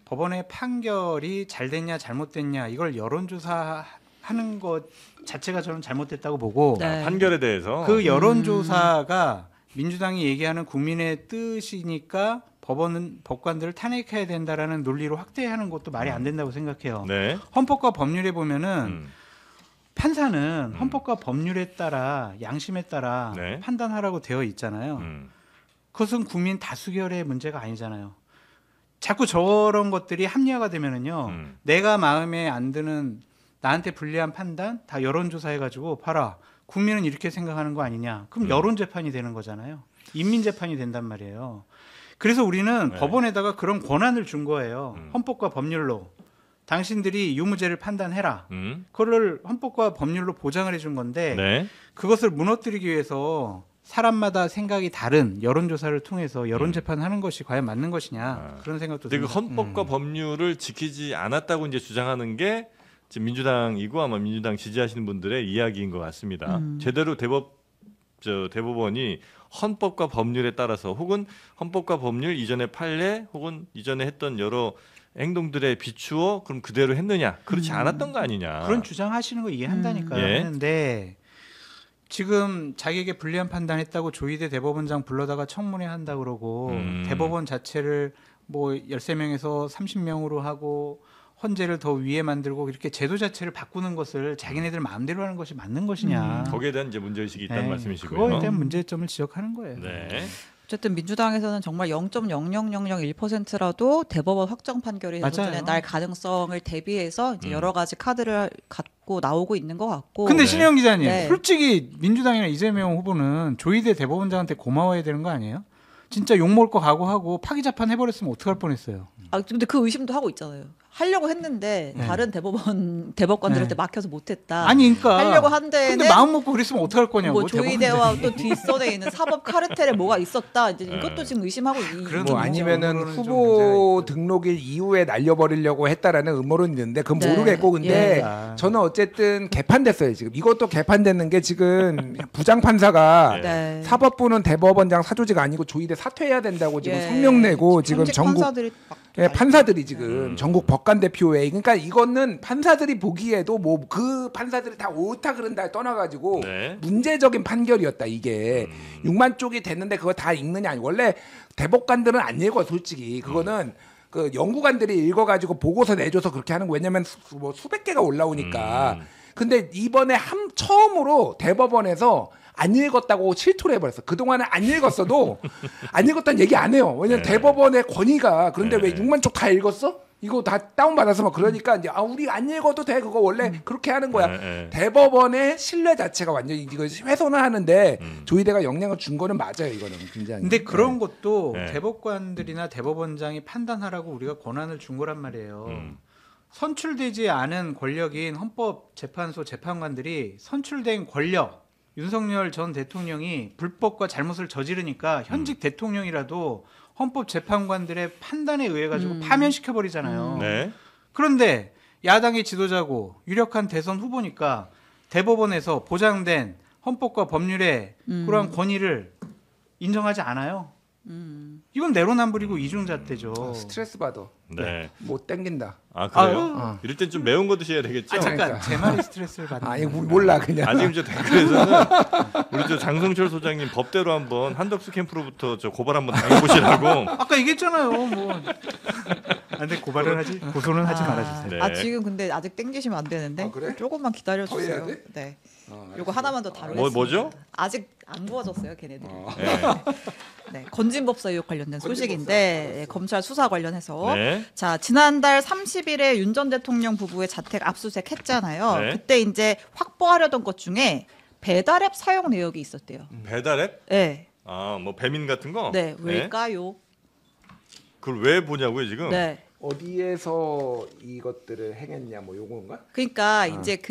법원의 판결이 잘 됐냐 잘못됐냐 이걸 여론조사하는 것 자체가 저는 잘못됐다고 보고 네. 판결에 대해서 그 여론조사가 민주당이 얘기하는 국민의 뜻이니까 법관들을 탄핵해야 된다라는 논리로 확대하는 것도 말이 안 된다고 생각해요. 네. 헌법과 법률에 보면은 판사는 헌법과 법률에 따라 양심에 따라 네. 판단하라고 되어 있잖아요. 그것은 국민 다수결의 문제가 아니잖아요. 자꾸 저런 것들이 합리화가 되면은요. 내가 마음에 안 드는 나한테 불리한 판단 다 여론조사해가지고 봐라. 국민은 이렇게 생각하는 거 아니냐. 그럼 여론재판이 되는 거잖아요. 인민재판이 된단 말이에요. 그래서 우리는 네. 법원에다가 그런 권한을 준 거예요. 헌법과 법률로. 당신들이 유무죄를 판단해라. 그거를 헌법과 법률로 보장을 해준 건데 네. 그것을 무너뜨리기 위해서 사람마다 생각이 다른 여론조사를 통해서 여론재판하는 것이 과연 맞는 것이냐. 그런 생각도 근데 그 듭니다. 헌법과 법률을 지키지 않았다고 이제 주장하는 게 지금 민주당이고 아마 민주당 지지하시는 분들의 이야기인 것 같습니다. 제대로 대법원이 헌법과 법률에 따라서 혹은 헌법과 법률 이전의 판례 혹은 이전에 했던 여러 행동들에 비추어 그럼 그대로 했느냐? 그렇지 않았던 거 아니냐? 그런 주장하시는 거 이해한다니까요. 예. 했는데 지금 자기에게 불리한 판단했다고 조희대 대법원장 불러다가 청문회 한다 그러고 대법원 자체를 뭐 13명에서 30명으로 하고 헌재를 더 위에 만들고 이렇게 제도 자체를 바꾸는 것을 자기네들 마음대로 하는 것이 맞는 것이냐. 거기에 대한 이제 문제의식이 있다는 네, 말씀이시고요. 그거에 대한 문제점을 지적하는 거예요. 네. 어쨌든 민주당에서는 정말 0.00001%라도 대법원 확정 판결이 맞아요. 날 가능성을 대비해서 이제 여러 가지 카드를 갖고 나오고 있는 것 같고. 근데 네. 신혜영 기자님, 네. 솔직히 민주당이나 이재명 후보는 조희대 대법원장한테 고마워해야 되는 거 아니에요? 진짜 욕 먹을 거 각오하고 파기 재판 해버렸으면 어떡할 뻔했어요. 아 근데 그 의심도 하고 있잖아요. 하려고 했는데 네. 다른 대법관들한테 네. 막혀서 못했다. 아니 그러니까 하려고 한 데에는 근데 마음 먹고 그랬으면 어떡할 거냐고. 뭐 조희대와 또 뒷선에 있는 사법 카르텔에 뭐가 있었다. 이제 이것도 지금 의심하고 그런 뭐 문제가 아니면은 음모론은 좀 후보 문제가 등록일 이후에 날려버리려고 했다라는 음모론이 있는데 그건 네. 모르겠고 근데 예. 저는 어쨌든 개판됐어요 지금. 이것도 개판됐는 게 지금 부장 판사가 네. 사법부는 대법원장 사조직 아니고 조희대 사퇴해야 된다고 지금 예. 성명 내고 지금 현직 전국 판사들이 막 예, 판사들이 지금 전국 법관대표회의 그러니까 이거는 판사들이 보기에도 뭐 그 판사들이 다 옳다 그른다 떠나가지고 네. 문제적인 판결이었다 이게 6만 쪽이 됐는데 그거 다 읽느냐 아니 원래 대법관들은 안 읽어 솔직히 그거는 그 연구관들이 읽어가지고 보고서 내줘서 그렇게 하는 거 왜냐면 뭐 수백 개가 올라오니까 근데 이번에 처음으로 대법원에서 안 읽었다고 실토를 해버렸어. 그동안은 안 읽었어도 안 읽었다는 얘기 안 해요. 왜냐면 네. 대법원의 권위가 그런데 왜 네. 6만 쪽 다 읽었어? 이거 다 다운받아서 막 그러니까 이제 우리 안 읽어도 돼. 그거 원래 그렇게 하는 거야. 네. 대법원의 신뢰 자체가 완전히 이거 훼손을 하는데 조희대가 영향을 준 거는 맞아요. 이거는 굉장히. 근데 그런 것도 네. 대법관들이나 대법원장이 판단하라고 우리가 권한을 준 거란 말이에요. 음. 선출되지 않은 권력인 헌법재판소 재판관들이 선출된 권력 윤석열 전 대통령이 불법과 잘못을 저지르니까 현직 대통령이라도 헌법재판관들의 판단에 의해 가지고 파면시켜 버리잖아요. 네. 그런데 야당의 지도자고 유력한 대선 후보니까 대법원에서 보장된 헌법과 법률의 그러한 권위를 인정하지 않아요. 이건 내로남불이고 이중잣대죠. 스트레스 받아. 네. 못 땡긴다. 아 그래요? 아. 이럴 땐 좀 매운 거 드셔야 되겠죠. 아 잠깐 그러니까. 제 말이 스트레스를 받는 아니 거예요. 몰라 그냥. 아 지금 저 댓글에서는 우리 저 장성철 소장님 법대로 한번 한덕수 캠프로부터 저 고발 한번 당해보시라고. 아까 얘기했잖아요. 뭐. 근데 고발은 하지 고소는 하지 말아주세요. 네. 아 지금 근데 아직 땡기시면 안 되는데 아, 그래? 조금만 기다려 더 해야 주세요. 돼? 네. 요거 하나만 더 다루겠습니다. 뭐 뭐죠? 아직 안 구워졌어요, 걔네들이. 네. 네, 건진법사 의혹 관련된 소식인데 예, 검찰 수사 관련해서 네. 자 지난달 30일에 윤 전 대통령 부부의 자택 압수수색 했잖아요. 네. 그때 이제 확보하려던 것 중에 배달앱 사용 내역이 있었대요. 배달앱? 네, 아뭐 배민 같은 거? 네, 왜일까요? 그걸 왜 보냐고요 지금? 네. 어디에서 이것들을 행했냐 뭐 요건가? 그러니까 이제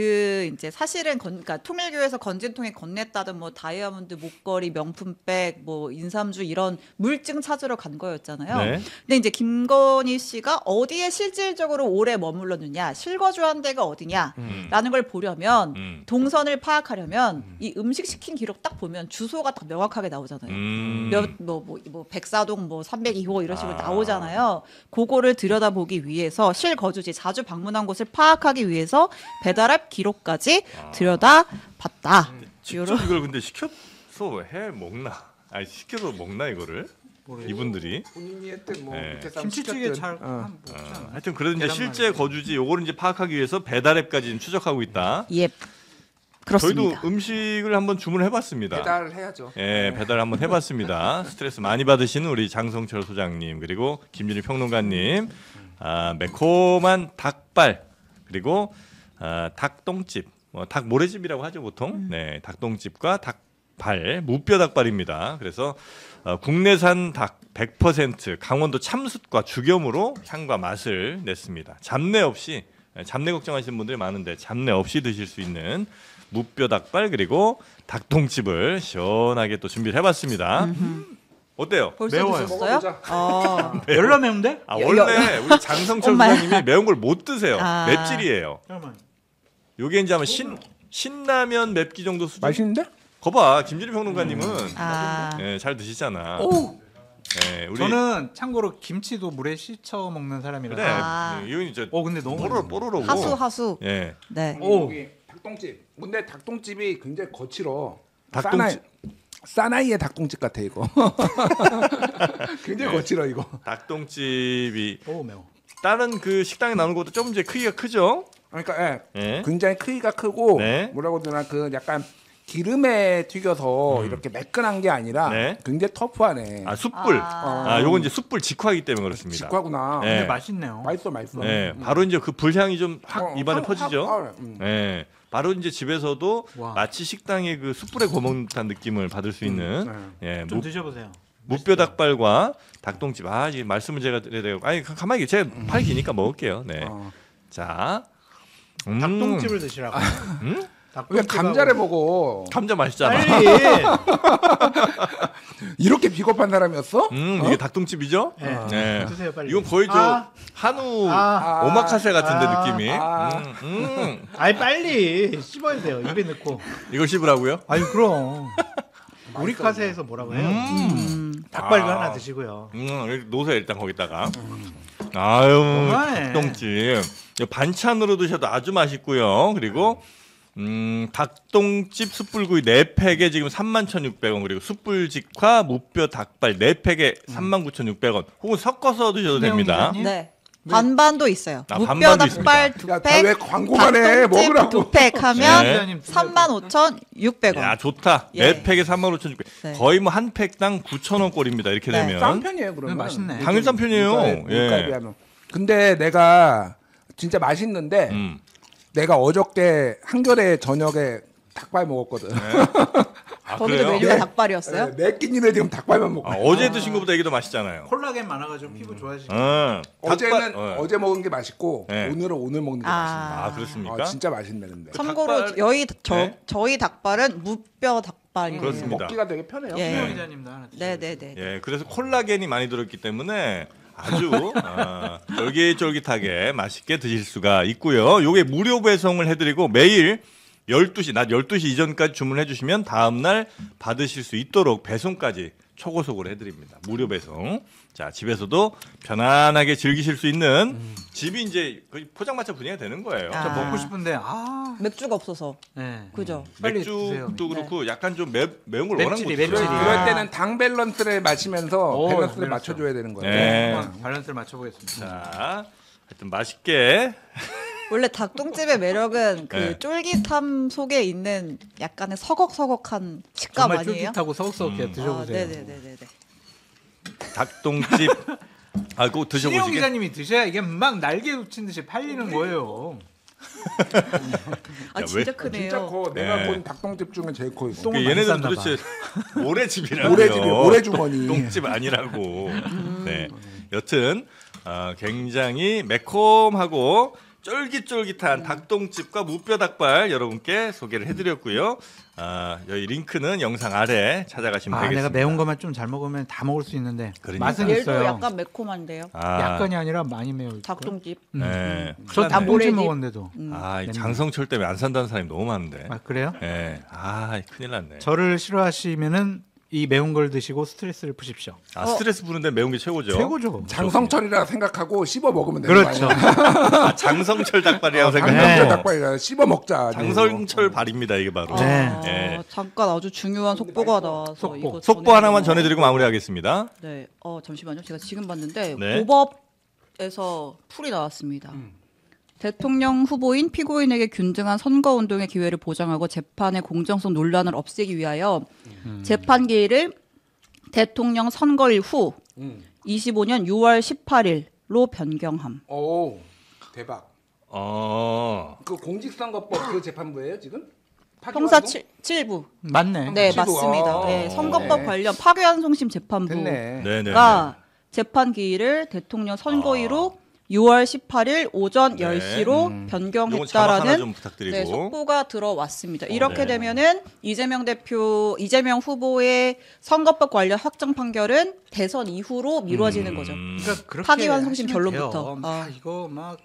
사실은 그러니까 통일교에서 건진통에 건넸다던 뭐 다이아몬드 목걸이, 명품백, 뭐 인삼주 이런 물증 찾으러 간 거였잖아요. 네. 근데 이제 김건희 씨가 어디에 실질적으로 오래 머물렀느냐, 실거주한 데가 어디냐라는 걸 보려면 동선을 파악하려면 이 음식 시킨 기록 딱 보면 주소가 딱 명확하게 나오잖아요. 뭐 백사동 뭐 302호 이런 식으로 나오잖아요. 그거를 들여다보기 위해서 실거주지 자주 방문한 곳을 파악하기 위해서 배달앱 기록까지 들여다봤다. 직접 이걸 근데 시켜서 해 먹나? 아니 시켜서 먹나 이거를? 이분들이? 본인이 했든 뭐 네. 밑에 사람 김치찌개 시켰든. 잘 먹잖아. 하여튼 그래도 이제 계란말이. 실제 거주지 요거를 이제 파악하기 위해서 배달앱까지 지금 추적하고 있다. 예, 그렇습니다. 저희도 음식을 한번 주문해봤습니다. 배달을 해야죠. 예, 배달 한번 해봤습니다. 스트레스 많이 받으시는 우리 장성철 소장님 그리고 김준일 평론가님, 매콤한 닭발 그리고 닭똥집, 닭 모래집이라고 하죠 보통. 네, 닭똥집과 닭발, 무뼈 닭발입니다. 그래서 국내산 닭 100% 강원도 참숯과 죽염으로 향과 맛을 냈습니다. 잡내 없이 잡내 걱정하시는 분들이 많은데 잡내 없이 드실 수 있는 무뼈 닭발 그리고 닭똥집을 시원하게 또 준비를 해봤습니다. 어때요? 벌써 매워요. 드셨어요? 먹어보자. 열라 매운데? 원래 우리 장성철 엄마야. 소장님이 매운 걸 못 드세요. 아. 맵찔이에요. 요게 이제 아마 신라면 맵기 정도 수준. 맛있는데? 거봐 김준희 평론가님은 아, 예, 잘 드시잖아. 오. 예, 우리 저는 참고로 김치도 물에 씻어 먹는 사람이라서. 그래. 아. 이건 이제 근데 너무 뽀로로고. 하수. 예. 네. 오. 여기 닭똥집. 근데 닭똥집이 굉장히 거칠어. 닭똥집 사나이의 닭똥집 같아 이거. 굉장히 거칠어 이거. 닭똥집이 오 매워. 다른 그 식당에 나오는 것보다 좀 이제 크기가 크죠. 그러니까 예. 굉장히 크기가 크고 네. 뭐라고 해야 되나 그 약간 기름에 튀겨서 이렇게 매끈한 게 아니라 네. 굉장히 터프하네. 아 숯불. 아 요건 이제 숯불 직화이기 때문에 그렇습니다. 직화구나. 네. 근데 맛있네요. 맛있어. 네, 바로 이제 그 불향이 좀 확 입안에 퍼지죠. 음. 네, 바로 이제 집에서도 와. 마치 식당에 그 숯불에 구워 먹는 듯한 느낌을 받을 수 있는 예, 좀 드셔보세요. 무뼈 닭발과 닭똥집. 아, 이 말씀을 제가 드려야 되고, 아니 가만히 계세요. 제가 팔 기니까 먹을게요. 네, 자, 닭똥집을 드시라고. 왜 감자를 먹어? 감자 맛있잖아. 빨리. 이렇게 비겁한 사람이었어? 이게 닭똥집이죠? 네. 네. 드세요 빨리. 이건 거의 저 한우 오마카세 같은데 느낌이. 아이 빨리 씹어야 돼요. 입에 넣고. 이걸 씹으라고요? 아유 그럼. 우리 카세에서 뭐라고 해요? 닭발도 하나 드시고요. 놓으세요 일단 거기다가. 아유 너무하네. 닭똥집 반찬으로 드셔도 아주 맛있고요. 그리고 닭똥집 숯불구이 4팩에 지금 31,600원, 그리고 숯불 직화 무뼈 닭발 4팩에 39,600원. 혹은 섞어서 드셔도 됩니다. 네. 반반도 있어요. 아, 무뼈 반반도 닭발 야, 2팩, 다 왜 광고만 해? 먹으라고. 2팩 하면 네. 35,600원. 야 좋다. 예. 4팩에 35,600원. 네. 거의 뭐 한 팩당 9,000원 꼴입니다. 이렇게 네. 되면. 싼 편이에요 그러면. 맛있네. 당연히 싼 편이에요. 물가에 예. 비하면. 근데 내가 진짜 맛있는데 내가 어저께 한겨레 저녁에 닭발 먹었거든. 아, 거기도 그래요? 메뉴가 닭발이었어요? 매 끼니를 지금 닭발만 먹고. 어제 드신 것보다 이게 더 맛있잖아요. 콜라겐 많아가지고 피부 좋아지죠. 어제는 닭발- 어제 먹은 게 맛있고 네. 오늘은 오늘 먹는 게 맛있네. 아 그렇습니까? 진짜 맛있네 근데. 참고로 닭발- 저희 닭발은 무뼈 닭발이에요. 그렇습니다. 먹기가 되게 편해요. 예. 김영 기자님도 하나 드세요. 네네네. 예, 그래서 콜라겐이 많이 들어있기 때문에 아주 쫄깃쫄깃하게 맛있게 드실 수가 있고요. 요게 무료 배송을 해드리고 매일 12시, 낮 12시 이전까지 주문해 주시면 다음날 받으실 수 있도록 배송까지 초고속으로 해드립니다. 무료 배송. 자, 집에서도 편안하게 즐기실 수 있는 집이 이제 거의 포장마차 분위기가 되는 거예요. 저 먹고 싶은데 맥주가 없어서. 네. 그죠? 빨리 드세요. 맥주도 그렇고 약간 좀 매운 걸 원하는 맵찔이, 거죠. 맵찔이. 그럴 때는 당 밸런스를 마시면서 오, 밸런스를 밸런스. 맞춰줘야 되는 거예요. 네. 한번 밸런스를 맞춰보겠습니다. 자, 하여튼 맛있게. 원래 닭똥집의 매력은 그 네. 쫄깃함 속에 있는 약간의 서걱서걱한 식감 정말 아니에요? 쫄깃하고 서걱서걱해 드셔보세요. 네네네네. 닭똥집. 아, 꼭 신영 드셔보시게. 기자님이 드셔야 이게 막 날개 놓친 듯이 팔리는 거예요. 아 야, 진짜 왜- 크네요. 진짜 커. 내가 네. 본 닭똥집 중에 제일 커 이거. 똥을 많이 얘네들은 쌌나 도대체 모래집이라고요. 모래집이 모래주머니. 똥집 아니라고. 네. 여튼 굉장히 매콤하고 쫄깃쫄깃한 닭똥집과 무뼈 닭발 여러분께 소개를 해드렸고요. 여기 링크는 영상 아래 찾아가시면 되겠습니다. 내가 매운 것만 좀 잘 먹으면 다 먹을 수 있는데 그러니까. 맛은 얘도 있어요. 약간 매콤한데요. 약간이 아니라 많이 매워요. 닭똥집. 네. 저 큰일 났네. 닭똥집 모래집. 먹었는데도. 이 장성철 때문에 안 산다는 사람이 너무 많은데. 그래요? 네. 큰일 났네. 저를 싫어하시면은 이 매운 걸 드시고 스트레스를 푸십시오. 스트레스 푸는데 매운 게 최고죠. 최고죠. 장성철이라 생각하고 씹어 먹으면 되는 그렇죠. 거 아니야? 장성철 닭발이라고 장성철 생각해요. 네. 닭발이라 씹어 먹자. 장성철 발입니다 이게 바로. 네. 예. 잠깐 아주 중요한 속보가 나와서 속보. 이거 속보 하나만 전해드리고- 전해드리고 마무리하겠습니다. 네. 잠시만요. 제가 지금 봤는데 네. 고법에서 풀이 나왔습니다. 대통령 후보인 피고인에게 균등한 선거운동의 기회를 보장하고 재판의 공정성 논란을 없애기 위하여 재판 기일을 대통령 선거일 후 25년 6월 18일로 변경함. 오 대박. 어. 그 공직선거법 그 재판부예요 지금? 형사 파기환송? 7부. 맞네. 네, 칠부. 맞습니다. 네, 선거법 네. 관련 파기환송심 재판부가 됐네. 네네. 재판 기일을 대통령 선거일로 6월 18일 오전 네. 10시로 요건 자막 하나 변경했다라는 좀 부탁드리고. 네, 속보가 들어왔습니다. 이렇게 네. 되면은 이재명 후보의 선거법 관련 확정 판결은 대선 이후로 미뤄지는 거죠. 그러니까 그렇게 파기환송심 하시면 결론부터. 돼요. 이거 막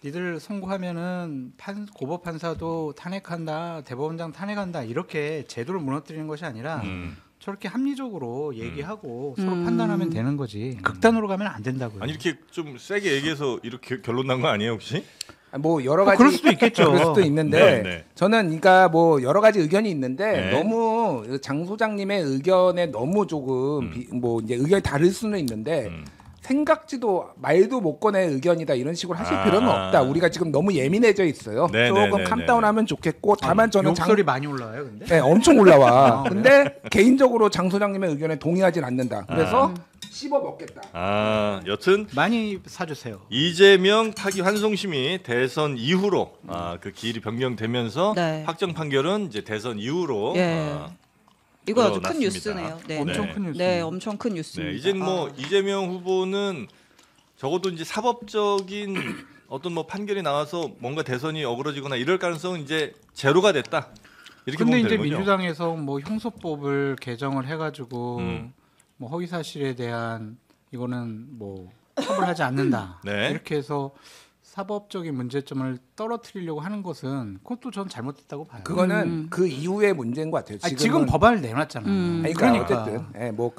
니들 선고하면은 고법 판사도 탄핵한다, 대법원장 탄핵한다 이렇게 제도를 무너뜨리는 것이 아니라 저렇게 합리적으로 얘기하고 서로 판단하면 되는 거지. 극단으로 가면 안 된다고요. 아니 이렇게 좀 세게 얘기해서 이렇게 결론 난 거 아니에요 혹시? 뭐 여러 가지 그럴 수도 있겠죠. 그럴 수도 있는데 네. 저는 그러니까 뭐 여러 가지 의견이 있는데 네. 너무 장 소장님의 의견에 너무 조금 뭐 이제 의견이 다를 수는 있는데 생각지도 말도 못 꺼낼 의견이다 이런 식으로 하실 필요는 없다. 우리가 지금 너무 예민해져 있어요. 네, 조금 네, 네, 캄다운하면 좋겠고 다만 저는 욕설이 많이 올라와요, 근데. 네, 엄청 올라와. 근데 개인적으로 장 소장님의 의견에 동의하진 않는다. 그래서 씹어 먹겠다. 여튼 많이 사주세요. 이재명 파기 환송심이 대선 이후로 그 기일이 변경되면서 네. 확정 판결은 이제 대선 이후로 예. 이거 아주 큰 드러났습니다. 뉴스네요. 네. 엄청 네. 큰 뉴스. 네, 엄청 큰 뉴스입니다. 네, 이제 뭐 이재명 후보는 적어도 이제 사법적인 어떤 뭐 판결이 나와서 뭔가 대선이 어그러지거나 이럴 가능성은 이제 제로가 됐다. 이렇게 근데 보면 이제 되는 거죠. 민주당에서 뭐 형소법을 개정을 해가지고 뭐 허위 사실에 대한 이거는 뭐 처벌하지 않는다. 네. 이렇게 해서 사법적인 문제점을 떨어뜨리려고 하는 것은 그것도 전 잘못됐다고 봐요. 그거는 그 이후의 문제인 것 같아요. 아니, 지금 법안을 내놨잖아요. 아니, 그러니까 어쨌든 뭐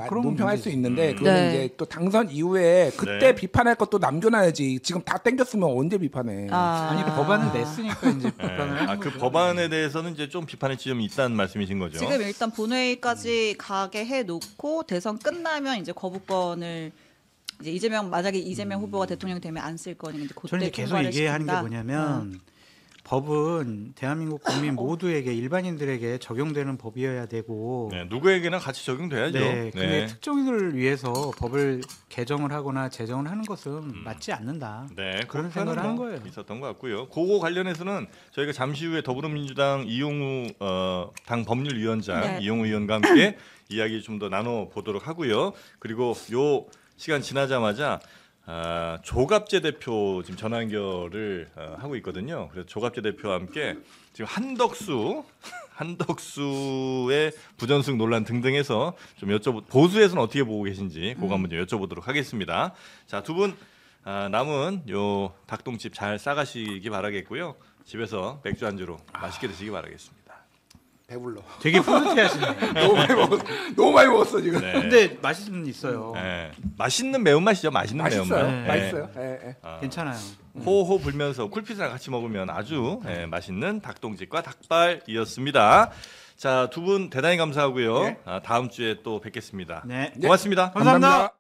그런 논평할 문제지. 수 있는데 그거는 네. 이제 또 당선 이후에 그때 네. 비판할 것도 남겨놔야지. 지금 다 땡겼으면 언제 비판해? 아니 법안을 냈으니까 이제 비판을 하는 그 거죠. 법안에 대해서는 이제 좀 비판의 지점이 있다는 말씀이신 거죠. 지금 일단 본회의까지 가게 해놓고 대선 끝나면 이제 거부권을 이제 만약에 이재명 후보가 대통령 되면 안 쓸 거니 이제 그때 저는 이제 계속 통과를 얘기하는 게 시킨다. 뭐냐면 법은 대한민국 국민 모두에게 일반인들에게 적용되는 법이어야 되고 네, 누구에게나 같이 적용돼야죠. 네, 근데 네. 특정인들을 위해서 법을 개정을 하거나 제정을 하는 것은 맞지 않는다. 네, 그런 그런 생각을 하는 뭐 거예요. 있었던 것 같고요. 그거 관련해서는 저희가 잠시 후에 더불어민주당 이용우 당 법률위원장 네. 이용우 의원과 함께 이야기 좀 더 나눠 보도록 하고요. 그리고 요 시간 지나자마자 조갑재 대표 지금 전화 연결을 하고 있거든요. 그래서 조갑재 대표와 함께 지금 한덕수의 부전승 논란 등등해서 좀 보수에서는 어떻게 보고 계신지 그거 한번 좀 여쭤보도록 하겠습니다. 자, 두 분 남은 요 닭똥집 잘 싸가시기 바라겠고요. 집에서 맥주 안주로 맛있게 드시기 바라겠습니다. 배불러. 되게 뿌듯해하시네. 너무 많이 먹었어 지금. 네. 근데 맛은 있어요. 네. 맛있는 매운맛이죠. 맛있는 맛있어요. 매운맛. 네. 맛있어요. 예, 예. 괜찮아요. 호호 불면서 쿨피스랑 같이 먹으면 아주 맛있는 닭똥집과 닭발이었습니다. 자, 두 분 대단히 감사하고요. 네. 다음 주에 또 뵙겠습니다. 네. 고맙습니다. 감사합니다.